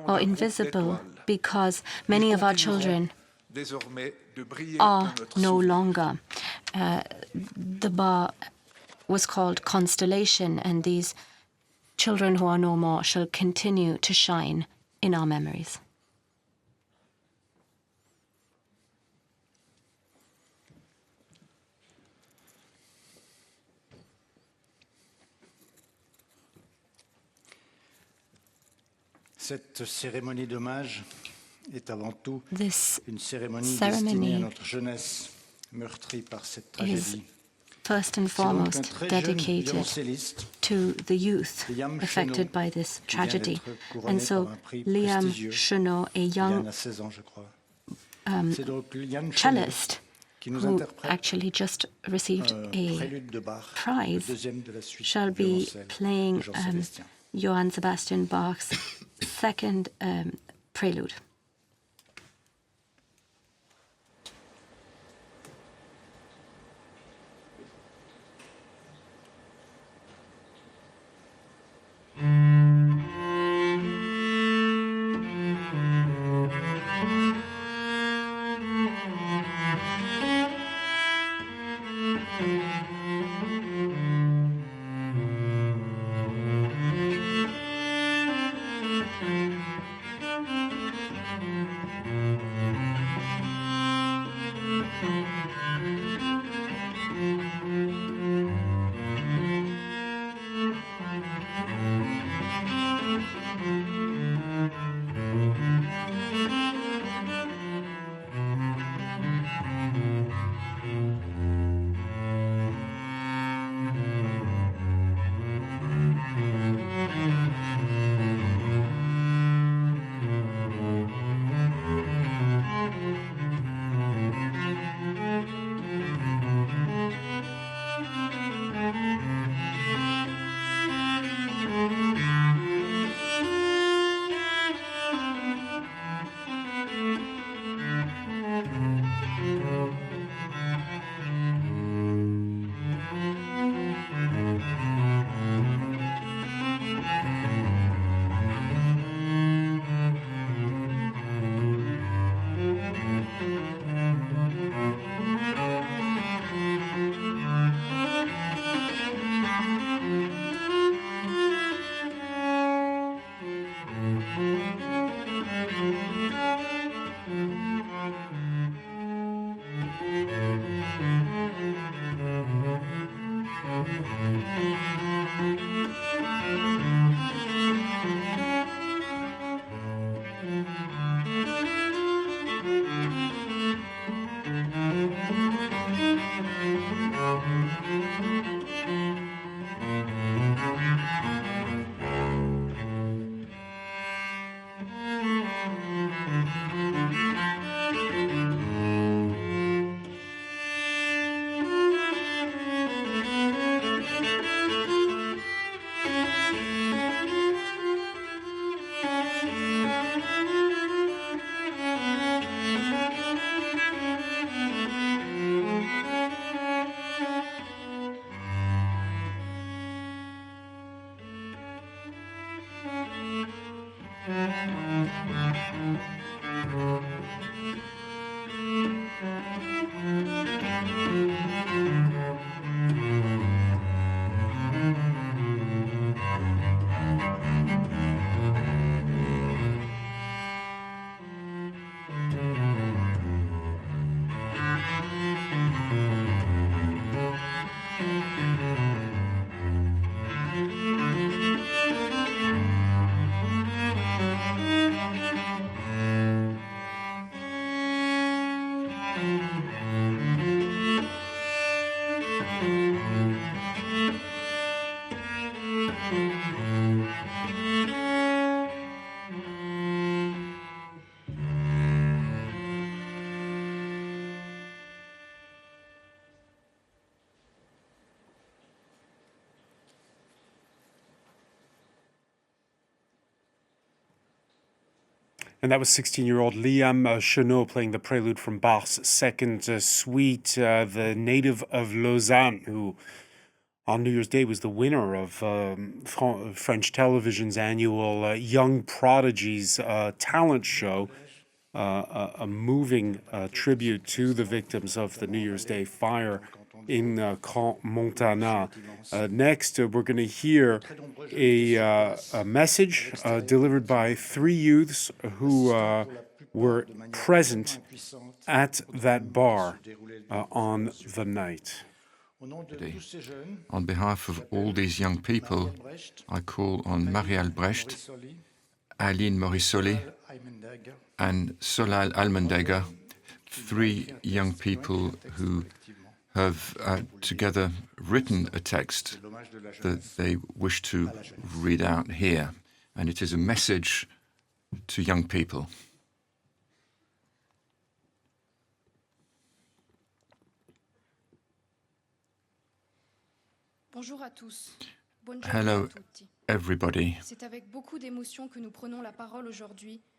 or invisible, because many of our children are no longer. The bar was called Constellation, and these children who are no more shall continue to shine in our memories.
Cette cérémonie d'hommage est avant tout
This
une cérémonie
ceremony
destinée à notre jeunesse meurtrie par cette tragédie.
First and foremost dedicated to the youth affected by this tragedy. And so Liam Chenot, a young cellist who actually just received a prize, shall be playing Johann Sebastian Bach's second prelude.
And that was 16-year-old Liam Chenot playing the prelude from Bach's second suite, the native of Lausanne, who on New Year's Day was the winner of French television's annual Young Prodigies talent show, a moving tribute to the victims of the New Year's Day fire in Crans-Montana. Next, we're going to hear a message delivered by three youths who were present at that bar on the night.
On behalf of all these young people, I call on Marie Albrecht, Aline Morissoli, and Solal Almendega, three young people who have together written a text that they wish to read out here. And it is a message to young people.
Bonjour à tous.
Hello, everybody.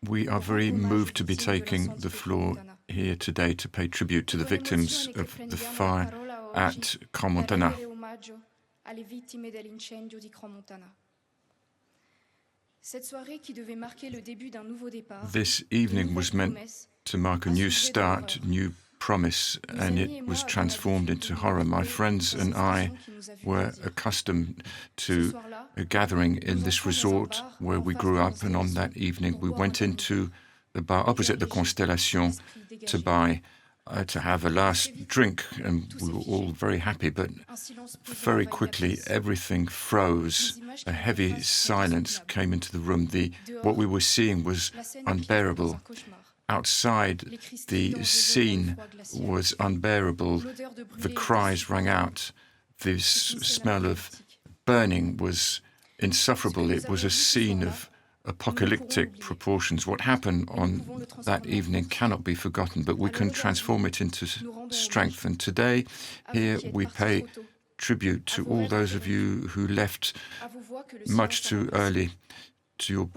We are very moved to be taking the floor here today to pay tribute to the victims of the fire at Crans-Montana. This evening was meant to mark a new start, new promise, and it was transformed into horror. My friends and I were accustomed to a gathering in this resort where we grew up, and on that evening we went into the bar opposite the Constellation to have a last drink, and we were all very happy, but very quickly everything froze. A heavy silence came into the room. What we were seeing was unbearable. Outside, the scene was unbearable. The cries rang out. The smell of burning was insufferable. It was a scene of apocalyptic proportions. What happened on that evening cannot be forgotten, but we can transform it into strength. And today, here we pay tribute to all those of you who left much too early, to your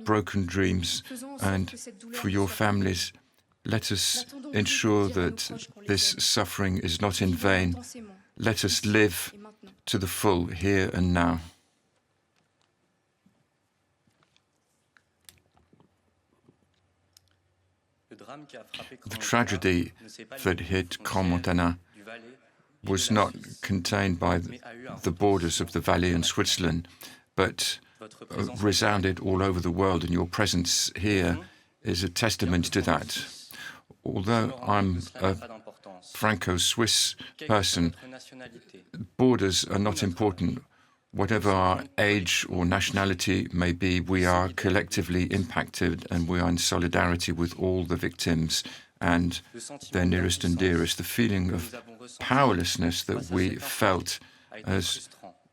broken dreams, and for your families. Let us ensure that this suffering is not in vain. Let us live to the full here and now. The tragedy that hit Crans-Montana was not contained by the borders of the Valais and Switzerland, but resounded all over the world, and your presence here is a testament to that. Although I'm a Franco-Swiss person, borders are not important. Whatever our age or nationality may be, we are collectively impacted, and we are in solidarity with all the victims and their nearest and dearest. The feeling of powerlessness that we felt as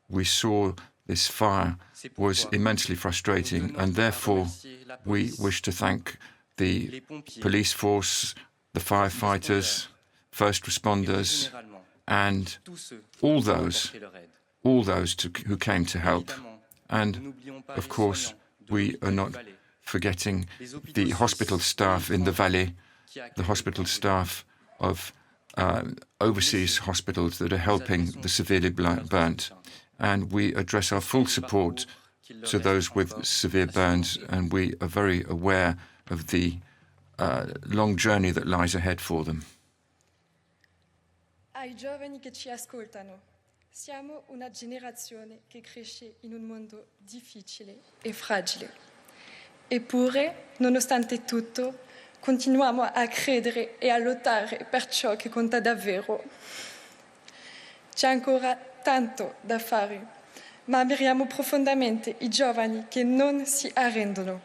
we saw this fire was immensely frustrating, and therefore we wish to thank the police force, the firefighters, first responders, and all those who came to help. And of course, we are not forgetting the hospital staff in the Valais, the hospital staff of overseas hospitals that are helping the severely burnt. And we address our full support to those with severe burns, and we are very aware of the long journey that lies ahead for them.
Ai giovani che ci ascoltano, siamo una generazione che cresce in un mondo difficile e fragile. Eppure, nonostante tutto, continuiamo a credere e a lottare per ciò che conta davvero. C'è ancora tanto da fare, ma ammiriamo profondamente i giovani che non si arrendono,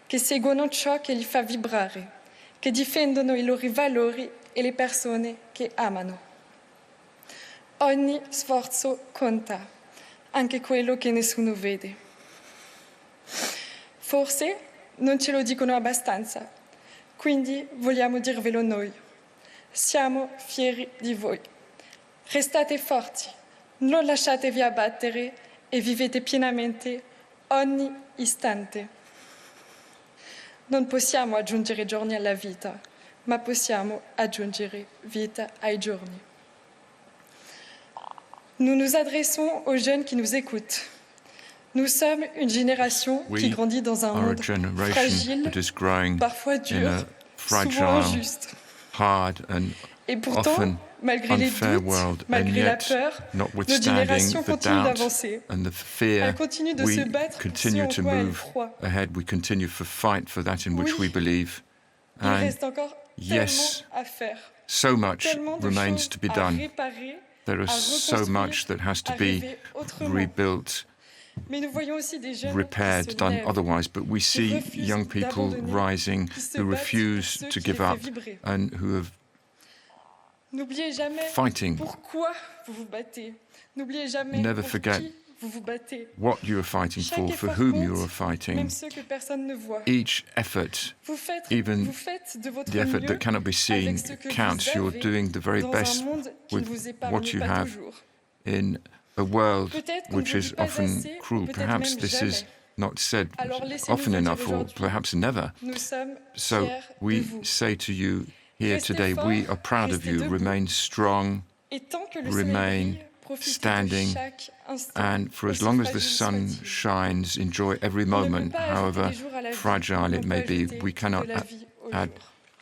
che seguono ciò che li fa vibrare, che difendono i loro valori e le persone che amano. Ogni sforzo conta, anche quello che nessuno vede. Forse non ce lo dicono abbastanza, quindi vogliamo dirvelo noi. Siamo fieri di voi. Restate forti, non lasciatevi abbattere e vivete pienamente ogni istante. Non possiamo aggiungere giorni alla vita, ma possiamo aggiungere vita ai giorni. Nous nous adressons aux jeunes qui nous écoutent. Nous sommes une génération qui grandit dans un monde fragile, parfois dur, souvent injuste. Et pourtant, malgré les doutes, malgré la peur, notre génération continue d'avancer. Elle continue de se battre pour ce en quoi elle croit. Oui, il reste encore tellement à faire, tellement de choses à réparer,
There is so much that has to be rebuilt, repaired, done otherwise, but we see young people rising who refuse to give up and who are fighting. Never forget what you are fighting for whom you are fighting. Each effort, even the effort that cannot be seen, counts. You're doing the very best with what you have in a world which is often cruel. Perhaps this is not said often enough, or perhaps never. So we say to you here today, we are proud of you. Remain strong, remain standing, and for as long as the sun shines, enjoy every moment, however fragile it may be. We cannot add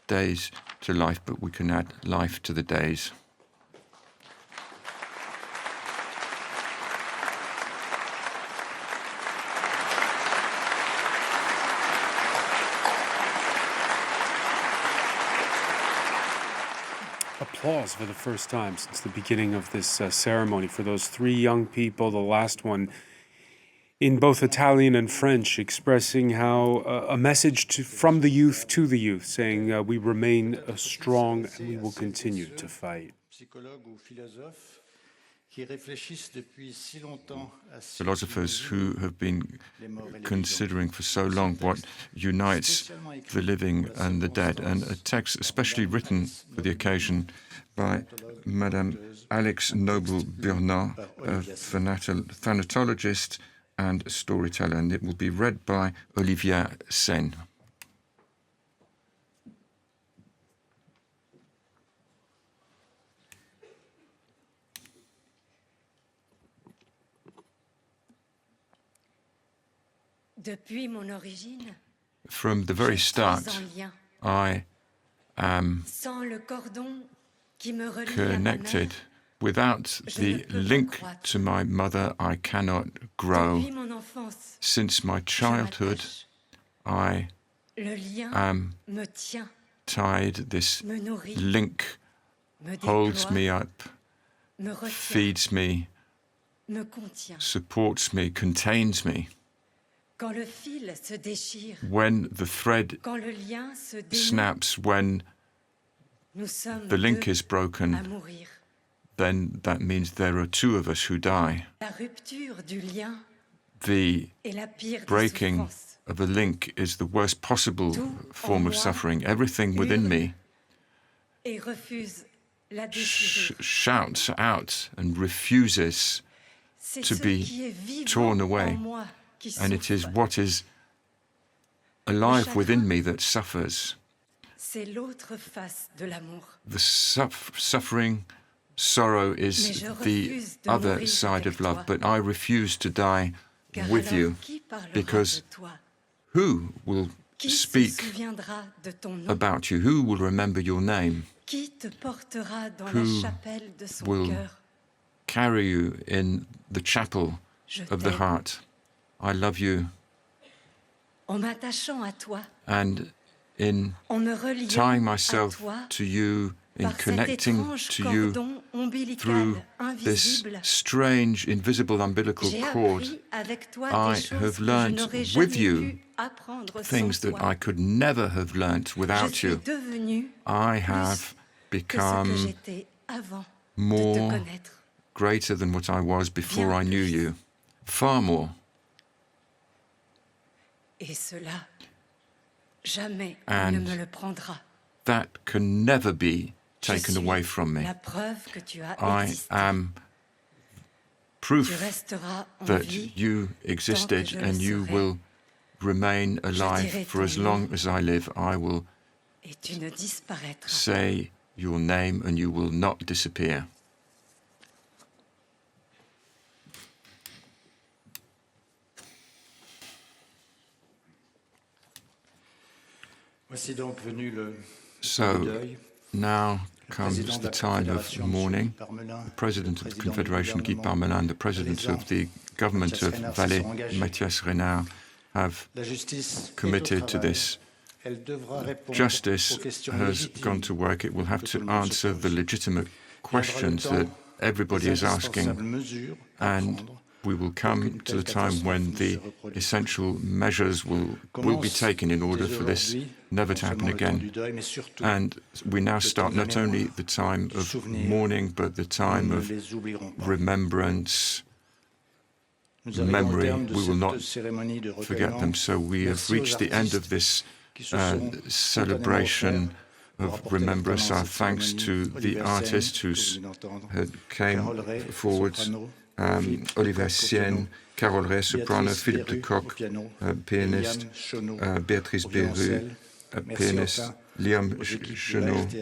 days to life, but we can add life to the days.
Applause for the first time since the beginning of this ceremony for those three young people, the last one in both Italian and French, expressing how a message from the youth to the youth, saying we remain strong and we will continue to fight.
Philosophers who have been considering for so long what unites the living and the dead, and a text especially written for the occasion by Madame Alix Noble-Burnand, a thanatologist and storyteller, and it will be read by Olivier Sen. From the very start, I am connected. Without the link to my mother, I cannot grow. Since my childhood, I am tied. This link holds me up, feeds me, supports me, contains me. When the thread snaps, when the link is broken, then that means there are two of us who die. The breaking of a link is the worst possible form of suffering. Everything within me shouts out and refuses to be torn away. And it is what is alive within me that suffers. The suffering, sorrow is the other side of love, but I refuse to die with you, because who will speak about you? Who will remember your name? Who will carry you in the chapel of the heart? I love you. And in tying myself to you, in connecting to you through this strange, invisible umbilical cord, I have learnt with you things that I could never have learnt without you. I have become more greater than what I was before I knew you. Far more. And that can never be taken away from me. I am proof that you existed, and you will remain alive for as long as I live. I will say your name and you will not disappear. So now comes the time of mourning. The President of the Confederation, Guy Parmelin, the President of the Government of Valais, Mathias Renard, have committed to this. Justice has gone to work. It will have to answer the legitimate questions that everybody is asking, and we will come to the time when the essential measures will be taken in order for this never to happen again. And we now start not only the time of mourning, but the time of remembrance, memory. We will not forget them. So we have reached the end of this celebration of remembrance. Our thanks to the artists who came forward. Oliver Sienne, Carole Ray, soprano, Philippe de Kock, pianist, Béatrice Beru, pianist, Liam Chenot,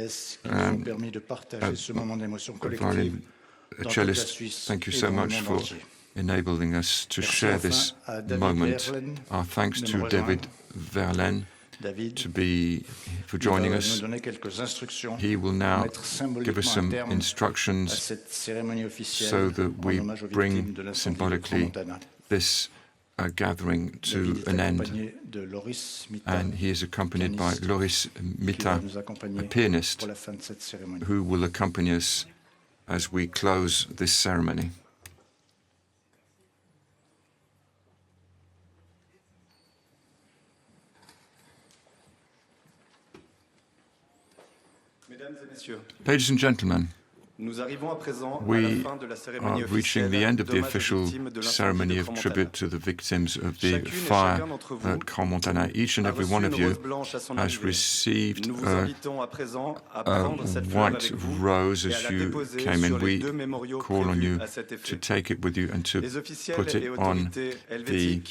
violin, cellist. Thank you so much for enabling us to share this moment. Our thanks to David Verlaine for joining us. He will now give us some instructions so that we bring symbolically this gathering to an end. And he is accompanied by Loris Mita, a pianist, who will accompany us as we close this ceremony. Ladies and gentlemen, we are reaching the end of the official ceremony of tribute to the victims of the fire at Crans-Montana. Each and every one of you has received a white rose as you came in. We call on you to take it with you and to put it on the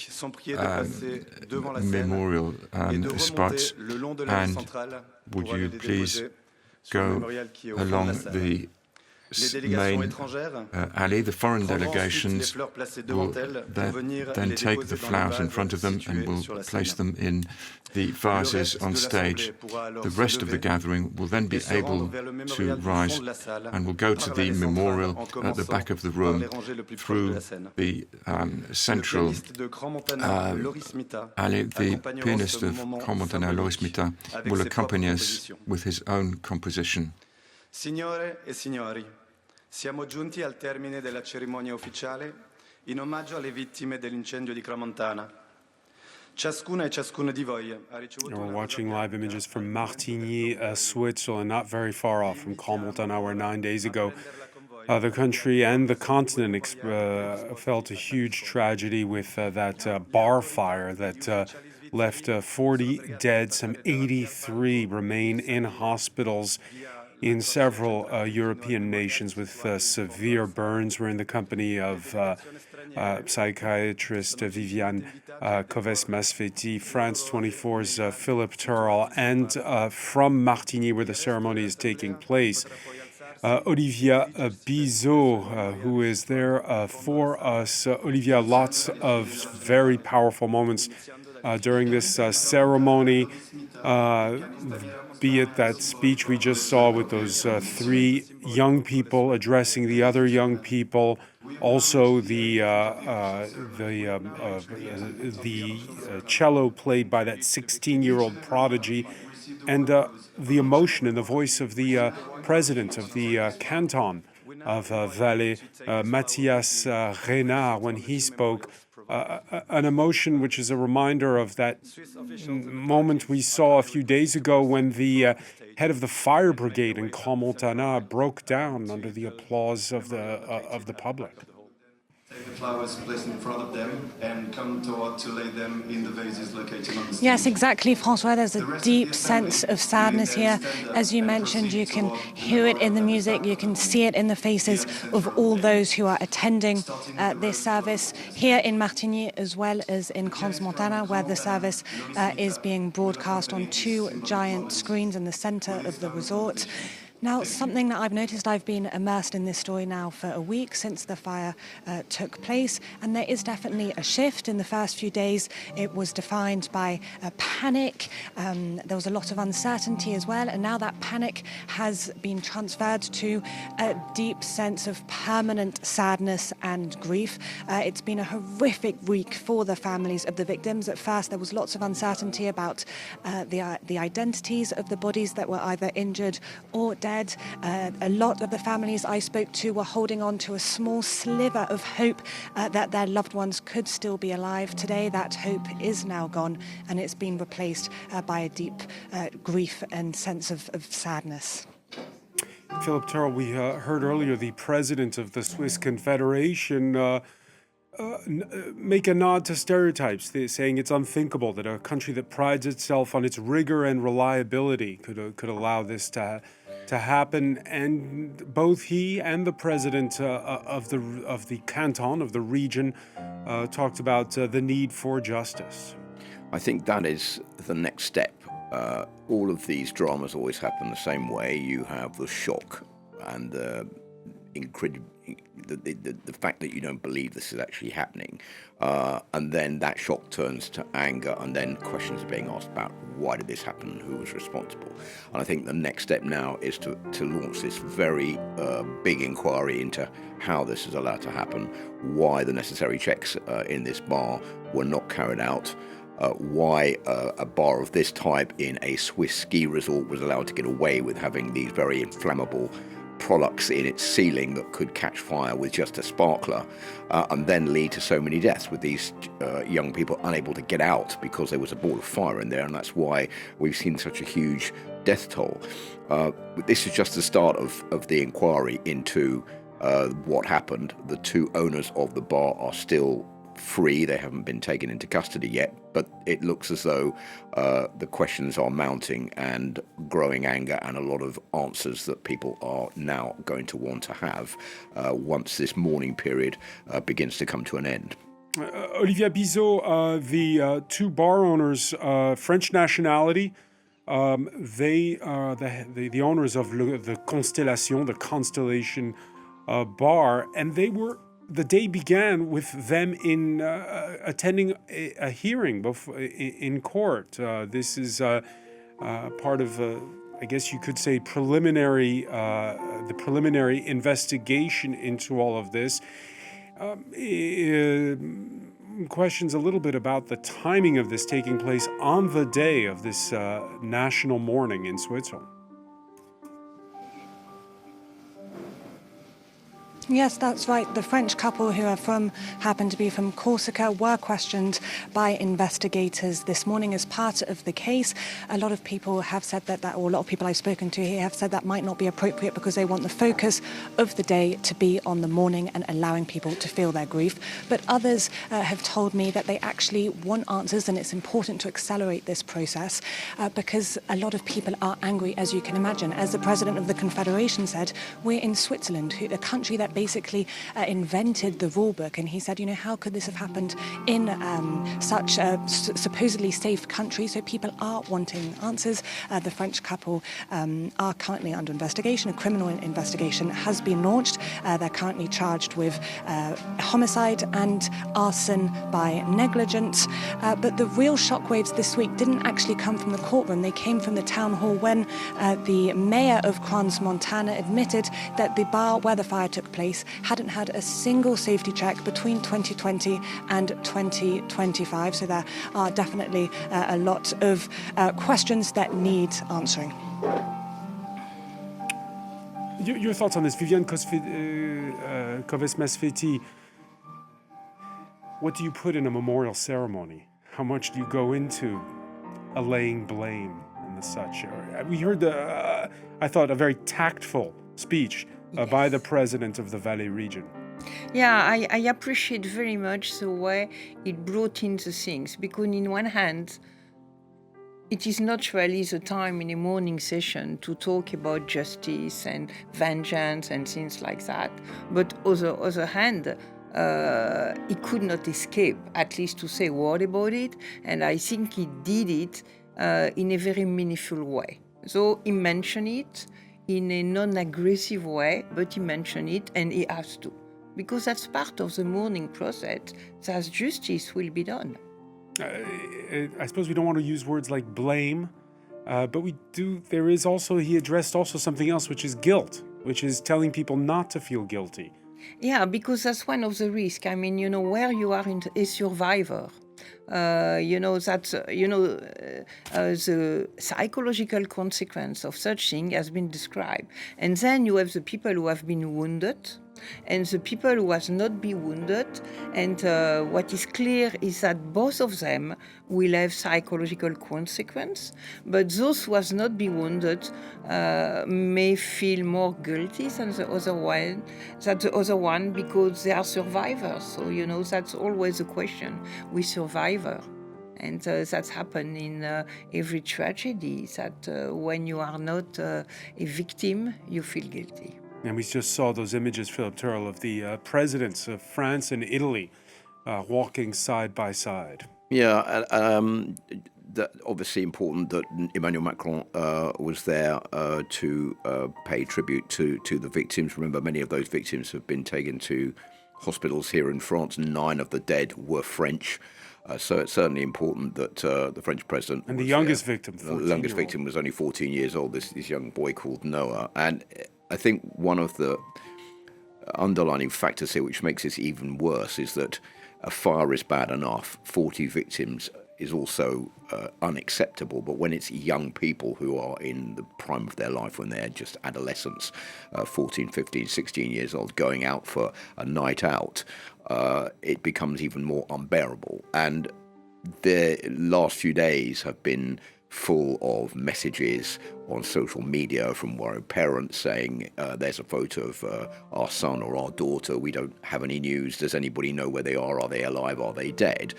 memorial spot. And would you please go along the main alley. The foreign delegations will then take the flowers in front of them and will place them in the vases on stage. The rest of the gathering will then be able to rise and will go to the memorial at the back of the room through the central alley. The pianist of Crans-Montana, Loris Mita, will accompany us with his own composition.
Signore e signori, siamo giunti al termine della cerimonia ufficiale in omaggio alle vittime dell'incendio di Crans-Montana. Ciascuna e ciascuno di voi ha ricevuto.
We're watching live images from Martigny, Switzerland, not very far off from Crans-Montana, where 9 days ago the country and the continent felt a huge tragedy with that bar fire that left 40 dead. Some 83 remain in hospitals in several European nations with severe burns. We're in the company of psychiatrist Viviane Coves-Masfeti, France 24's Philippe Turl, and from Martigny, where the ceremony is taking place, Olivia Bizot, who is there for us. Olivia, lots of very powerful moments during this ceremony, be it that speech we just saw with those three young people addressing the other young people, also the cello played by that 16-year-old prodigy, and the emotion in the voice of the president of the canton of Valais, Mathias Renard, when he spoke. An emotion which is a reminder of that moment we saw a few days ago when the head of the fire brigade in Crans-Montana broke down under the applause of the public.
Take the flowers placed in front of them and come to lay them in the vases located on the stage.
Yes, exactly, François. There's a deep sense of sadness here. As you mentioned, you can hear it in the music, you can see it in the faces of all those who are attending this service here in Martigny as well as in Crans-Montana, where the service is being broadcast on two giant screens in the center of the resort. Now, something that I've noticed, I've been immersed in this story now for a week since the fire took place, and there is definitely a shift. In the first few days, it was defined by panic. There was a lot of uncertainty as well, and now that panic has been transferred to a deep sense of permanent sadness and grief. It's been a horrific week for the families of the victims. At first, there was lots of uncertainty about the identities of the bodies that were either injured or dead. A lot of the families I spoke to were holding on to a small sliver of hope that their loved ones could still be alive. Today, that hope is now gone, and it's been replaced by a deep grief and sense of sadness.
Philip Terrell, we heard earlier the president of the Swiss Confederation make a nod to stereotypes, saying it's unthinkable that a country that prides itself on its rigor and reliability could allow this to happen. And both he and the president of the canton, of the region, talked about the need for justice.
I think that is the next step. All of these dramas always happen the same way. You have the shock and the fact that you don't believe this is actually happening, and then that shock turns to anger, and then questions are being asked about why did this happen and who was responsible. And I think the next step now is to launch this very big inquiry into how this is allowed to happen, why the necessary checks in this bar were not carried out, why a bar of this type in a Swiss ski resort was allowed to get away with having these very inflammable products in its ceiling that could catch fire with just a sparkler, and then lead to so many deaths with these young people unable to get out because there was a ball of fire in there, and that's why we've seen such a huge death toll. This is just the start of the inquiry into what happened. The two owners of the bar are still free. They haven't been taken into custody yet, but it looks as though the questions are mounting and growing anger, and a lot of answers that people are now going to want to have once this mourning period begins to come to an end.
Olivia Bizot, the two bar owners, French nationality, they are the owners of the Constellation bar, and the day began with them in attending a hearing in court. This is part of, I guess you could say, the preliminary investigation into all of this. Questions a little bit about the timing of this taking place on the day of this national mourning in Switzerland.
Yes, that's right. The French couple who happen to be from Corsica were questioned by investigators this morning as part of the case. A lot of people have said or a lot of people I've spoken to here have said that might not be appropriate because they want the focus of the day to be on the mourning and allowing people to feel their grief. But others have told me that they actually want answers, and it's important to accelerate this process because a lot of people are angry, as you can imagine. As the president of the Confederation said, we're in Switzerland, a country that basically invented the rule book, and he said, how could this have happened in such a supposedly safe country? So people are wanting answers. The French couple are currently under investigation. A criminal investigation has been launched. They're currently charged with homicide and arson by negligence. But the real shockwaves this week didn't actually come from the courtroom. They came from the town hall when the mayor of Crans-Montana admitted that the bar where the fire took place hadn't had a single safety check between 2020 and 2025. So there are definitely a lot of questions that need answering.
Your thoughts on this, Viviane Koves-Mesfeti? What do you put in a memorial ceremony? How much do you go into allaying blame and the such? We heard, I thought, a very tactful speech by the president of the Valais region.
Yeah, I appreciate very much the way it brought in the things, because in one hand, it is not really the time in a morning session to talk about justice and vengeance and things like that. But on the other hand, he could not escape, at least to say a word about it. And I think he did it in a very meaningful way. So he mentioned it in a non-aggressive way, but he mentioned it and he has to. Because that's part of the mourning process, that justice will be done.
I suppose we don't want to use words like blame, but we do. He addressed also something else, which is guilt, which is telling people not to feel guilty.
Yeah, because that's one of the risks. I mean, where you are a survivor, the psychological consequence of such thing has been described. And then you have the people who have been wounded and the people who has not been wounded. And what is clear is that both of them will have psychological consequence, but those who has not been wounded may feel more guilty than the other one because they are survivors. So, that's always a question with survivor. And that's happened in every tragedy, that when you are not a victim, you feel guilty.
And we just saw those images, Philip Turrell, of the presidents of France and Italy walking side by side.
Yeah, obviously important that Emmanuel Macron was there to pay tribute to the victims. Remember, many of those victims have been taken to hospitals here in France. 9 of the dead were French. So it's certainly important that the French president...
And the youngest victim,
the youngest victim was only 14 years old, this young boy called Noah. And I think one of the underlining factors here, which makes this even worse, is that a fire is bad enough. 40 victims is also unacceptable. But when it's young people who are in the prime of their life, when they're just adolescents, 14, 15, 16 years old, going out for a night out, it becomes even more unbearable. And the last few days have been full of messages on social media from worried parents saying, there's a photo of our son or our daughter, we don't have any news, does anybody know where they are they alive, are they dead?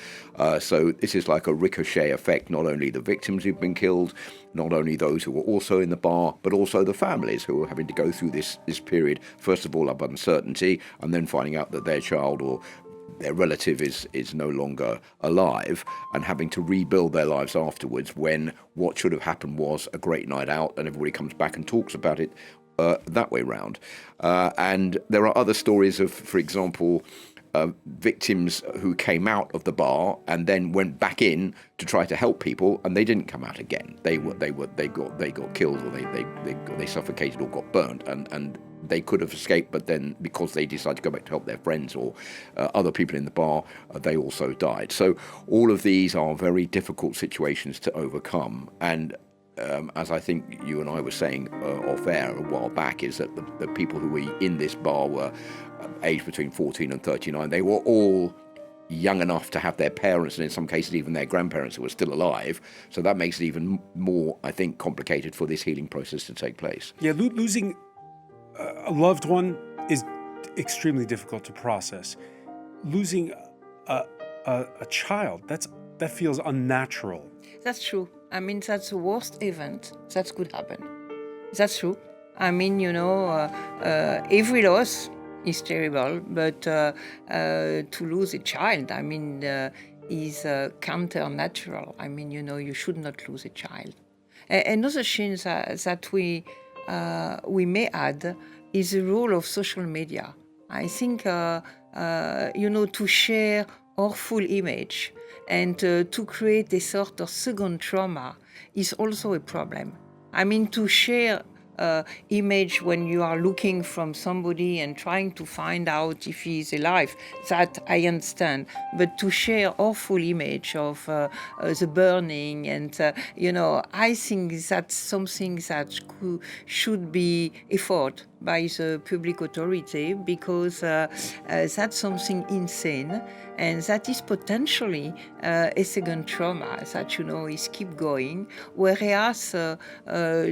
So this is like a ricochet effect, not only the victims who've been killed, not only those who were also in the bar, but also the families who are having to go through this period, first of all of uncertainty, and then finding out that their child or their relative is no longer alive and having to rebuild their lives afterwards, when what should have happened was a great night out and everybody comes back and talks about it that way round. And there are other stories of, for example, victims who came out of the bar and then went back in to try to help people, and they didn't come out again. They got killed, or they suffocated or got burnt, and they could have escaped, but then because they decided to go back to help their friends or other people in the bar, they also died. So all of these are very difficult situations to overcome. And as I think you and I were saying off air a while back, is that the people who were in this bar were aged between 14 and 39. They were all young enough to have their parents, and in some cases even their grandparents, who were still alive. So that makes it even more, I think, complicated for this healing process to take place.
Yeah, losing a loved one is extremely difficult to process. Losing a child, that feels unnatural.
That's true. I mean, that's the worst event that could happen. That's true. I mean, every loss is terrible, but to lose a child, I mean, is counter-natural. I mean, you should not lose a child. Another thing that we may add is the role of social media. I think, to share awful image and to create a sort of second trauma is also a problem. I mean, to share image when you are looking from somebody and trying to find out if he is alive, that I understand. But to share awful image of the burning and, I think that's something that should be effort by the public authority, because that's something insane, and that is potentially a second trauma that is keep going. Whereas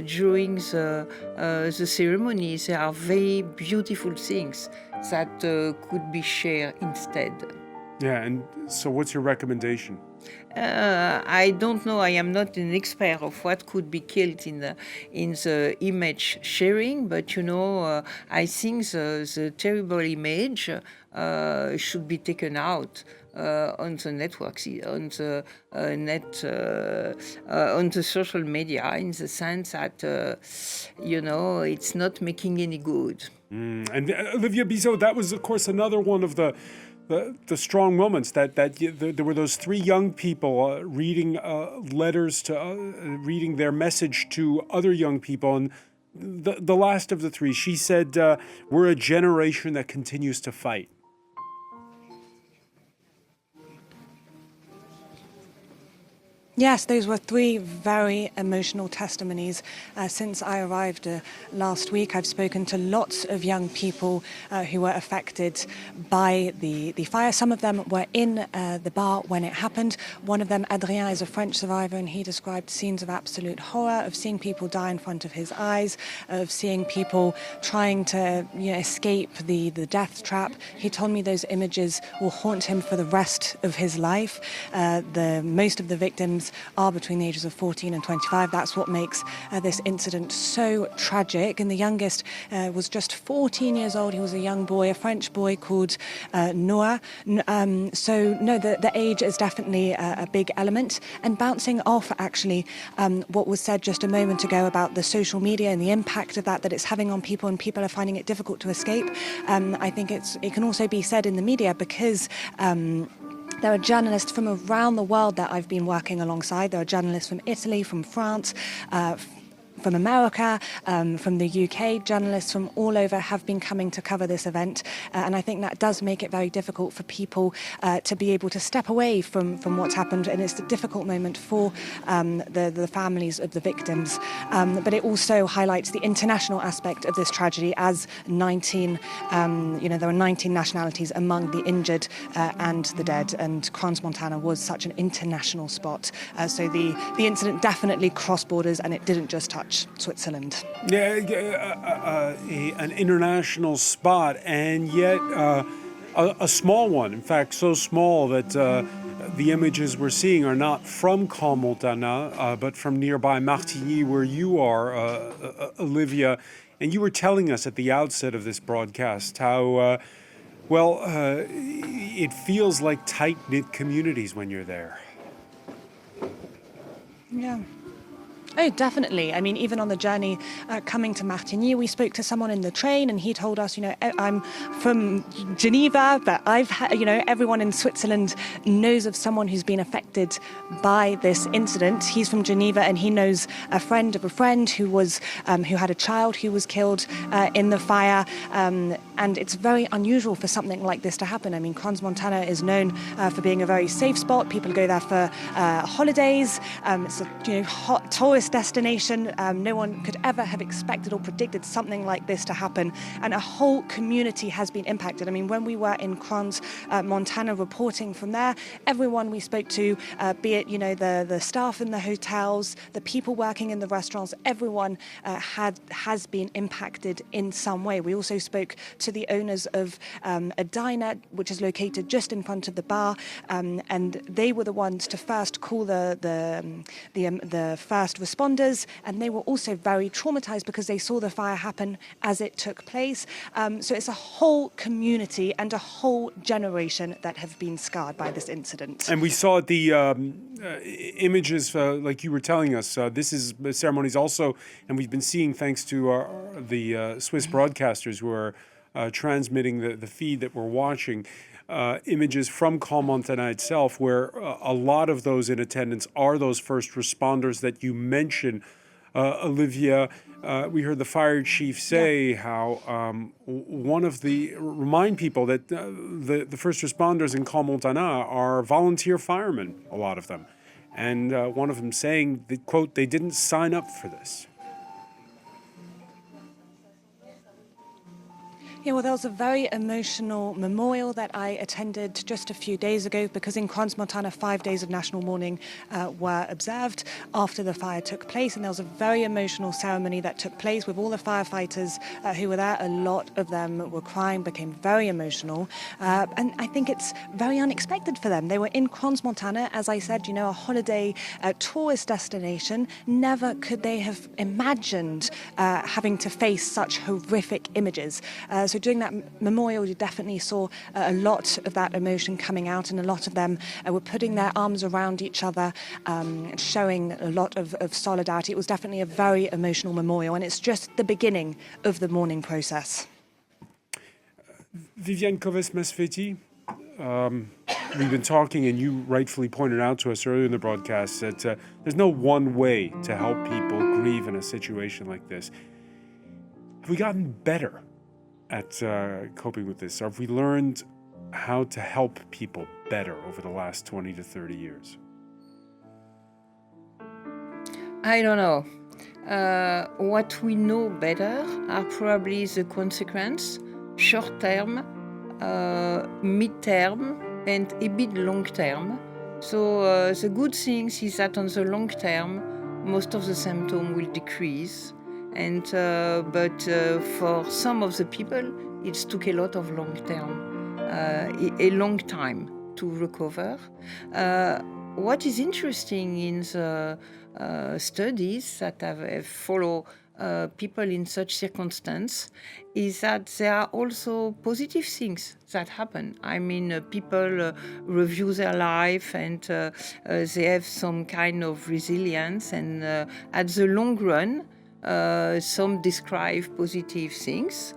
during the ceremonies, there are very beautiful things that could be shared instead.
Yeah, and so what's your recommendation?
I don't know. I am not an expert of what could be killed in the image sharing, but I think the terrible image should be taken out on the networks, on the net, on the social media, in the sense that it's not making any good.
And Olivia Bizot, that was, of course, another one of the strong moments that there were those three young people reading letters to reading their message to other young people, and the last of the three, she said, "We're a generation that continues to fight."
Yes, those were three very emotional testimonies. Since I arrived last week, I've spoken to lots of young people who were affected by the fire. Some of them were in the bar when it happened. One of them, Adrien, is a French survivor, and he described scenes of absolute horror, of seeing people die in front of his eyes, of seeing people trying to escape the death trap. He told me those images will haunt him for the rest of his life. Most of the victims are between the ages of 14 and 25. That's what makes this incident so tragic. And the youngest was just 14 years old. He was a young boy, a French boy called Noah. The age is definitely a big element. And bouncing off, actually, what was said just a moment ago about the social media and the impact of that it's having on people, and people are finding it difficult to escape. I think it can also be said in the media because there are journalists from around the world that I've been working alongside. There are journalists from Italy, from France, from America, from the UK. Journalists from all over have been coming to cover this event. And I think that does make it very difficult for people to be able to step away from what's happened. And it's a difficult moment for the families of the victims. But it also highlights the international aspect of this tragedy, as 19, there are 19 nationalities among the injured and the dead. And Crans-Montana was such an international spot. So the incident definitely crossed borders, and it didn't just touch Switzerland.
Yeah, an international spot, and yet a small one. In fact, so small that the images we're seeing are not from Crans-Montana, but from nearby Martigny, where you are, Olivia. And you were telling us at the outset of this broadcast how, it feels like tight-knit communities when you're there.
Yeah. Oh, definitely. I mean, even on the journey coming to Martigny, we spoke to someone in the train, and he told us, I'm from Geneva, but everyone in Switzerland knows of someone who's been affected by this incident. He's from Geneva, and he knows a friend of a friend who had a child who was killed in the fire. And it's very unusual for something like this to happen. I mean, Crans-Montana is known for being a very safe spot. People go there for holidays. It's a hot tourist destination. No one could ever have expected or predicted something like this to happen, and a whole community has been impacted. I mean, when we were in Crans-Montana reporting from there, everyone we spoke to, be it the staff in the hotels, the people working in the restaurants, everyone has been impacted in some way. We also spoke to the owners of a diner which is located just in front of the bar, and they were the ones to first call the first responders, and they were also very traumatized because they saw the fire happen as it took place. So it's a whole community and a whole generation that have been scarred by this incident.
And we saw the images, like you were telling us. This is ceremonies also, and we've been seeing, thanks to the Swiss broadcasters who are transmitting the feed that we're watching, images from Crans-Montana itself, where a lot of those in attendance are those first responders that you mentioned, Olivia. We heard the fire chief say how remind people that the first responders in Crans-Montana are volunteer firemen, a lot of them. And one of them saying that, quote, they didn't sign up for this.
Yeah, well, there was a very emotional memorial that I attended just a few days ago because in Crans-Montana, 5 days of national mourning were observed after the fire took place. And there was a very emotional ceremony that took place with all the firefighters who were there. A lot of them were crying, became very emotional. And I think it's very unexpected for them. They were in Crans-Montana, as I said, you know, a holiday tourist destination. Never could they have imagined having to face such horrific images. So during that memorial, you definitely saw a lot of that emotion coming out, and a lot of them were putting their arms around each other, showing a lot of solidarity. It was definitely a very emotional memorial, and it's just the beginning of the mourning process.
Viviane Koves-Mesfeti, we've been talking, and you rightfully pointed out to us earlier in the broadcast that there's no one way to help people grieve in a situation like this. Have we gotten better at coping with this? Or have we learned how to help people better over the last 20 to 30 years?
I don't know. What we know better are probably the consequence, short term, mid-term, and a bit long term. So the good thing is that on the long term, most of the symptoms will decrease. And but for some of the people, it took a lot of long time to recover. What is interesting in the studies that have followed people in such circumstances is that there are also positive things that happen. I mean, people review their life and they have some kind of resilience, and at the long run, some describe positive things,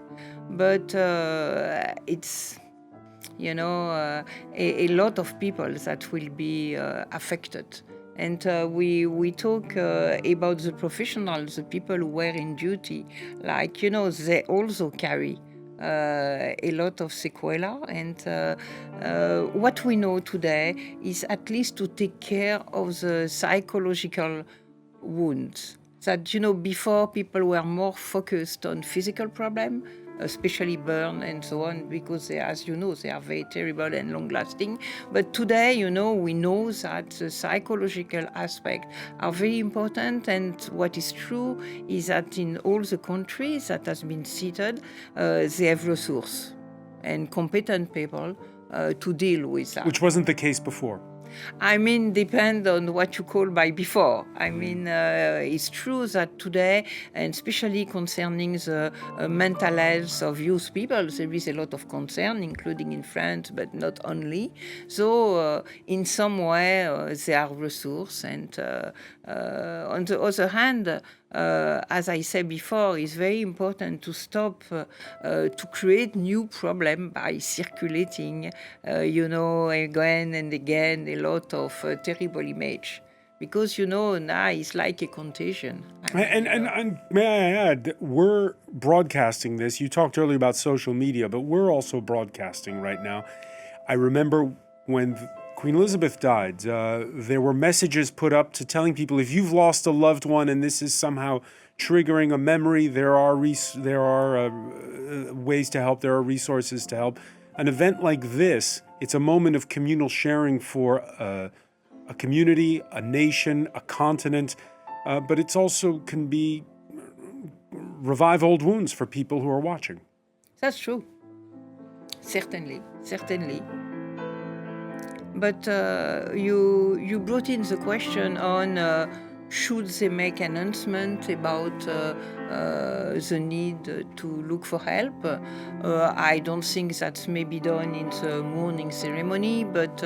but it's, you know, a lot of people that will be affected. And we talk about the professionals, the people who were in duty, like, you know, they also carry a lot of sequela. And what we know today is at least to take care of the psychological wounds. That, you know, before people were more focused on physical problems, especially burn and so on, because they, as you know, they are very terrible and long-lasting. But today, you know, we know that the psychological aspects are very important. And what is true is that in all the countries that has been cited, they have resources and competent people to deal with that.
Which wasn't the case before.
I mean, depend on what you call by before. I mean, it's true that today, and especially concerning the mental health of youth people, there is a lot of concern, including in France, but not only. So, in some way, there are resources. And on the other hand, as I said before, it's very important to stop to create new problem by circulating, you know, again and again, a lot of terrible image. Because, you know, now it's like a contagion.
And may I add, we're broadcasting this. You talked earlier about social media, but we're also broadcasting right now. I remember when Queen Elizabeth died, there were messages put up to telling people, if you've lost a loved one and this is somehow triggering a memory, there are ways to help, there are resources to help. An event like this, it's a moment of communal sharing for a community, a nation, a continent, but it's also can be revive old wounds for people who are watching.
That's true. Certainly. But you brought in the question on should they make announcement about the need to look for help. I don't think that's maybe done in the mourning ceremony, but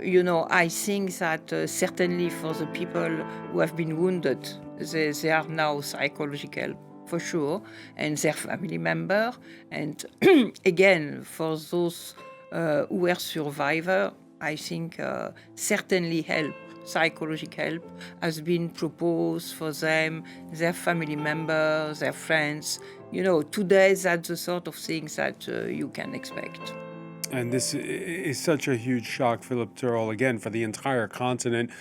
you know, I think that certainly for the people who have been wounded, they are now psychological for sure, and their family member. And again, for those who were survivors, I think certainly help, psychological help, has been proposed for them, their family members, their friends. You know, today that's the sort of things that you can expect.
And this is such a huge shock, Philip Turrell, again, for the entire continent.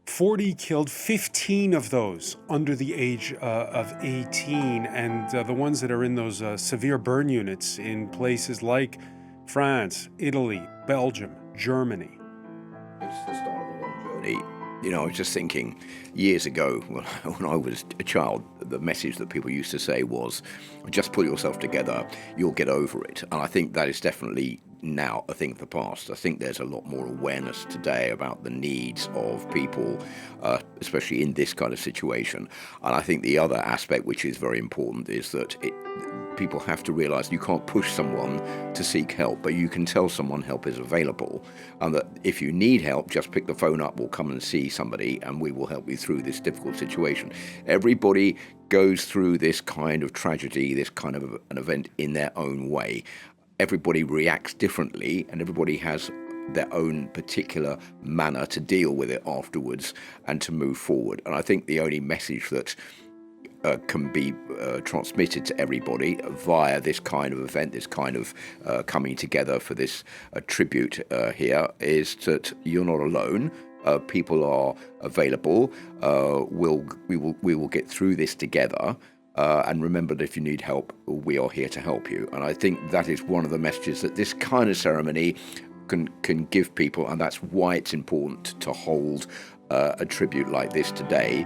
40 killed, 15 of those under the age of 18, and the ones that are in those severe burn units in places like France, Italy, Belgium, Germany.
It's the start of a long journey. You know, I was just thinking, years ago, when I was a child, the message that people used to say was, just pull yourself together, you'll get over it. And I think that is definitely now a thing of the past. I think there's a lot more awareness today about the needs of people, especially in this kind of situation. And I think the other aspect, which is very important, is that people have to realize you can't push someone to seek help, but you can tell someone help is available, and that if you need help, just pick the phone up or come and see somebody and we will help you through this difficult situation. Everybody goes through this kind of tragedy, this kind of an event in their own way. Everybody reacts differently and everybody has their own particular manner to deal with it afterwards and to move forward. And I think the only message that can be transmitted to everybody via this kind of event, this kind of coming together for this tribute here, is that you're not alone. People are available. We will get through this together. And remember that if you need help, we are here to help you. And I think that is one of the messages that this kind of ceremony can give people, and that's why it's important to hold a tribute like this today.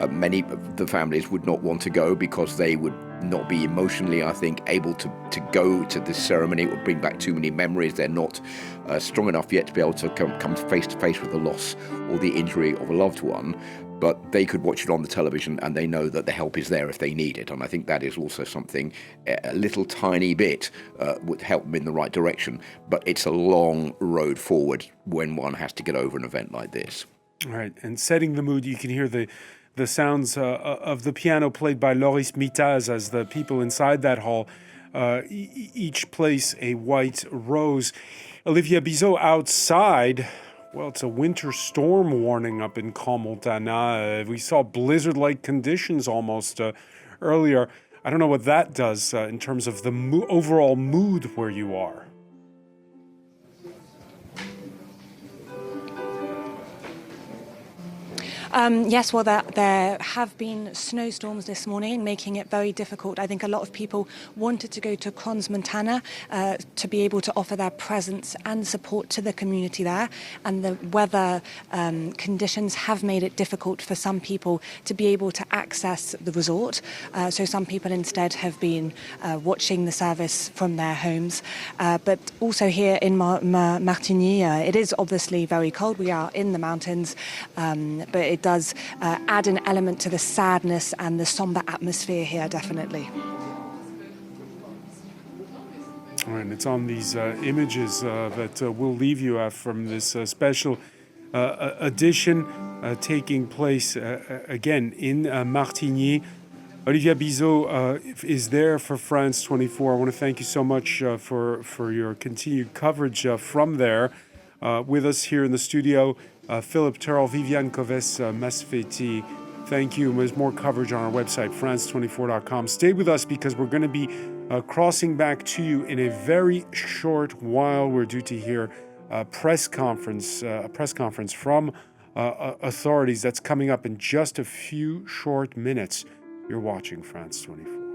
Many of the families would not want to go because they would not be emotionally, I think, able to go to this ceremony. It would bring back too many memories. They're not strong enough yet to be able to come face to face with the loss or the injury of a loved one. But they could watch it on the television and they know that the help is there if they need it. And I think that is also something, a little tiny bit would help them in the right direction. But it's a long road forward when one has to get over an event like this.
All right, and setting the mood, you can hear the sounds of the piano played by Loris Mitaz as the people inside that hall each place a white rose. Olivia Bizot, outside, well, it's a winter storm warning up in Crans-Montana. We saw blizzard-like conditions almost earlier. I don't know what that does in terms of the overall mood where you are.
Yes, well, there have been snowstorms this morning, making it very difficult. I think a lot of people wanted to go to Crans-Montana to be able to offer their presence and support to the community there. And the weather conditions have made it difficult for some people to be able to access the resort. So some people instead have been watching the service from their homes. But also here in Martigny, it is obviously very cold. We are in the mountains, but it does add an element to the sadness and the somber atmosphere here, definitely.
All right, it's on these images that we'll leave you from this special edition taking place again in Martigny. Olivia Bizot is there for France 24. I want to thank you so much for your continued coverage from there. With us here in the studio, Philip Terrell, Viviane Coves-Masfeti. Thank you. There's more coverage on our website, france24.com. Stay with us because we're going to be crossing back to you in a very short while. We're due to hear a press conference from authorities. That's coming up in just a few short minutes. You're watching France 24.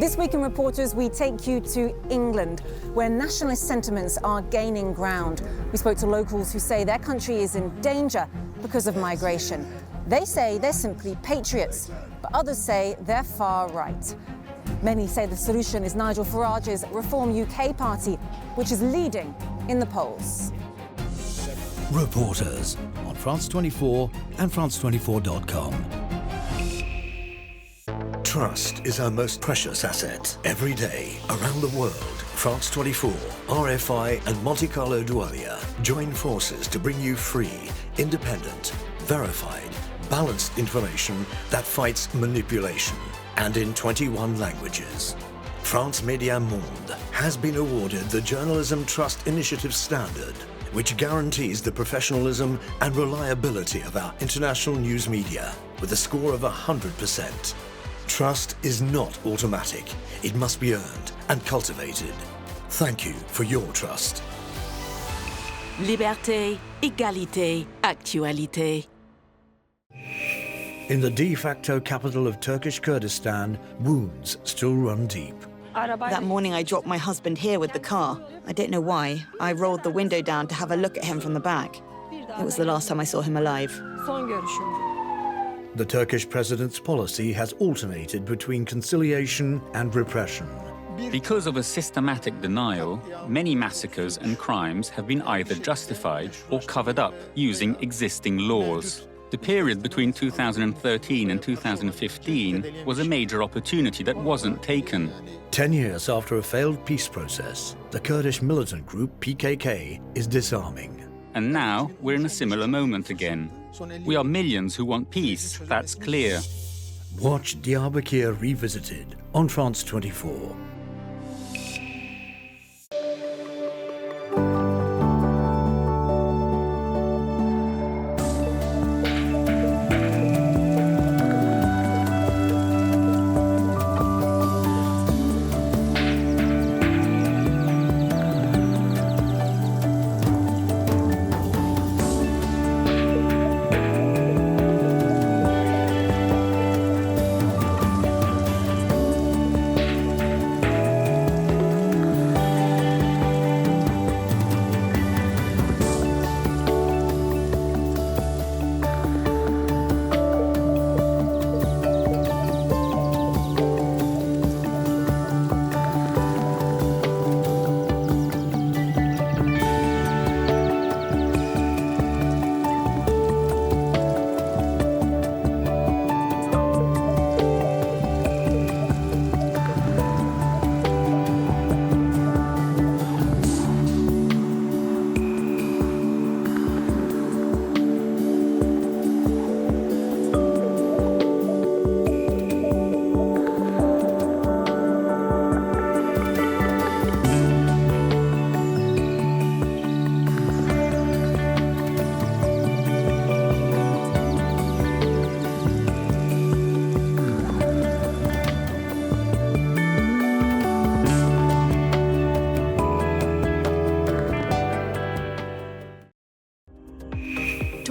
This week in Reporters, we take you to England, where nationalist sentiments are gaining ground. We spoke to locals who say their country is in danger because of migration. They say they're simply patriots, but others say they're far right. Many say the solution is Nigel Farage's Reform UK party, which is leading in the polls.
Reporters on France 24 and France24.com. Trust is our most precious asset. Every day, around the world, France 24, RFI and Monte Carlo Doualier join forces to bring you free, independent, verified, balanced information that fights manipulation, and in 21 languages. France Média Monde has been awarded the Journalism Trust Initiative Standard, which guarantees the professionalism and reliability of our international news media with a score of 100%. Trust is not automatic. It must be earned and cultivated. Thank you for your trust.
Liberté, égalité, actualité.
In the de facto capital of Turkish Kurdistan, wounds still run deep.
That morning I dropped my husband here with the car. I don't know why. I rolled the window down to have a look at him from the back. It was the last time I saw him alive.
The Turkish president's policy has alternated between conciliation and repression.
Because of a systematic denial, many massacres and crimes have been either justified or covered up using existing laws. The period between 2013 and 2015 was a major opportunity that wasn't taken.
10 years after a failed peace process, the Kurdish militant group PKK is disarming.
And now we're in a similar moment again. We are millions who want peace, that's clear.
Watch Diyarbakir Revisited on France 24.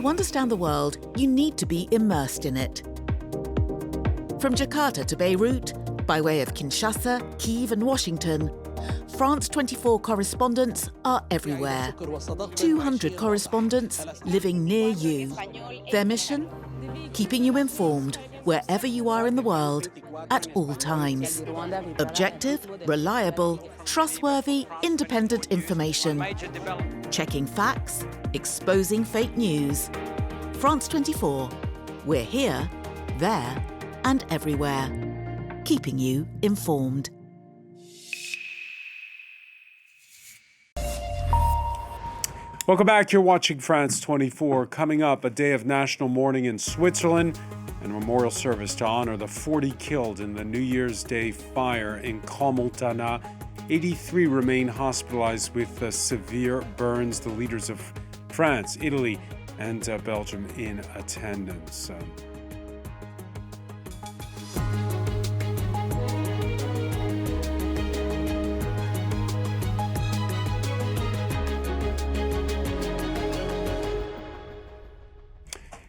To understand the world, you need to be immersed in it. From Jakarta to Beirut, by way of Kinshasa, Kyiv and Washington, France 24 correspondents are everywhere. 200 correspondents living near you. Their mission? Keeping you informed wherever you are in the world at all times. Objective, reliable, trustworthy, independent information. Checking facts, exposing fake news. France 24. We're here, there, and everywhere. Keeping you informed.
Welcome back. You're watching France 24. Coming up, a day of national mourning in Switzerland and a memorial service to honor the 40 killed in the New Year's Day fire in Crans-Montana. 83 remain hospitalized with severe burns. The leaders of France, Italy, and Belgium in attendance.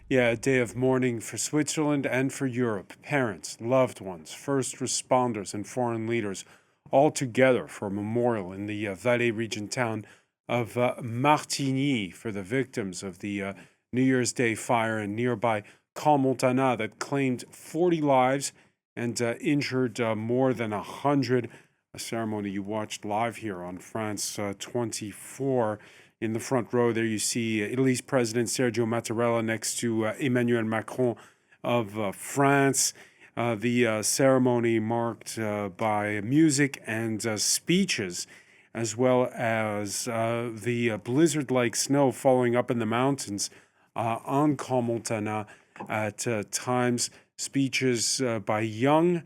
Yeah, a day of mourning for Switzerland and for Europe. Parents, loved ones, first responders, and foreign leaders all together for a memorial in the Valais region town of Martigny for the victims of the New Year's Day fire in nearby Crans-Montana that claimed 40 lives and injured more than 100. A ceremony you watched live here on France 24. In the front row there you see Italy's President Sergio Mattarella next to Emmanuel Macron of France. The ceremony marked by music and speeches, as well as the blizzard-like snow falling up in the mountains on Crans-Montana at times, speeches by young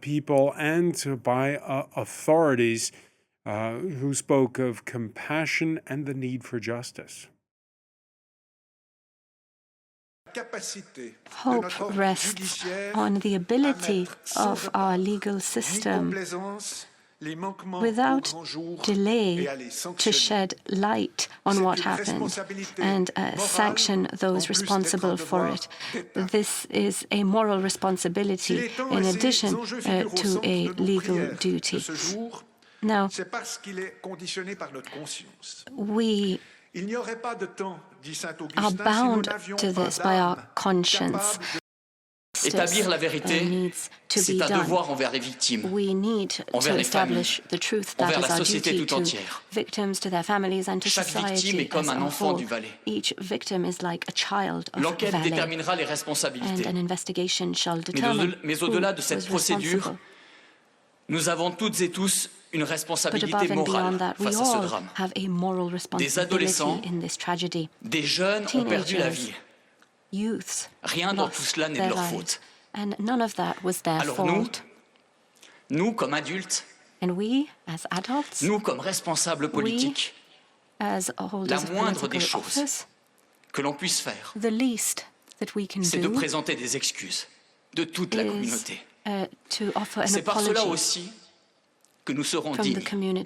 people and by authorities who spoke of compassion and the need for justice.
Hope rests on the ability of our legal system without delay to shed light on what happened and sanction those responsible for it. This is a moral responsibility in addition to a legal duty. Now, we are bound to this by our conscience.
Établir la vérité, c'est un devoir envers les victimes,
we need to establish the truth. That is our duty to victims, to their families, and to society as a whole. Each victim is like a child of
L'enquête
Valais,
déterminera les responsabilités.
and an investigation shall determine
Mais au-delà de cette
who was
procédure,
responsible.
nous avons toutes et tous une
But
responsabilité
above and
morale
beyond that, we
face à ce
all
drame.
have a moral
Des
responsibility
adolescents,
in this tragedy.
des jeunes ont perdu la vie.
Youths
Rien dans tout
lost
cela n'est de
their
leur
lives,
faute.
and none of that was their
Alors
fault.
nous, comme adultes,
And we, as adults,
nous, comme responsables politiques,
as
la
holders of
moindre des
political
choses
office,
que l'on puisse faire,
the least that we can
c'est de
do
présenter des excuses de toute la
is
communauté.
to offer an
C'est par cela
apology
aussi que nous serons
from the
dignes
community.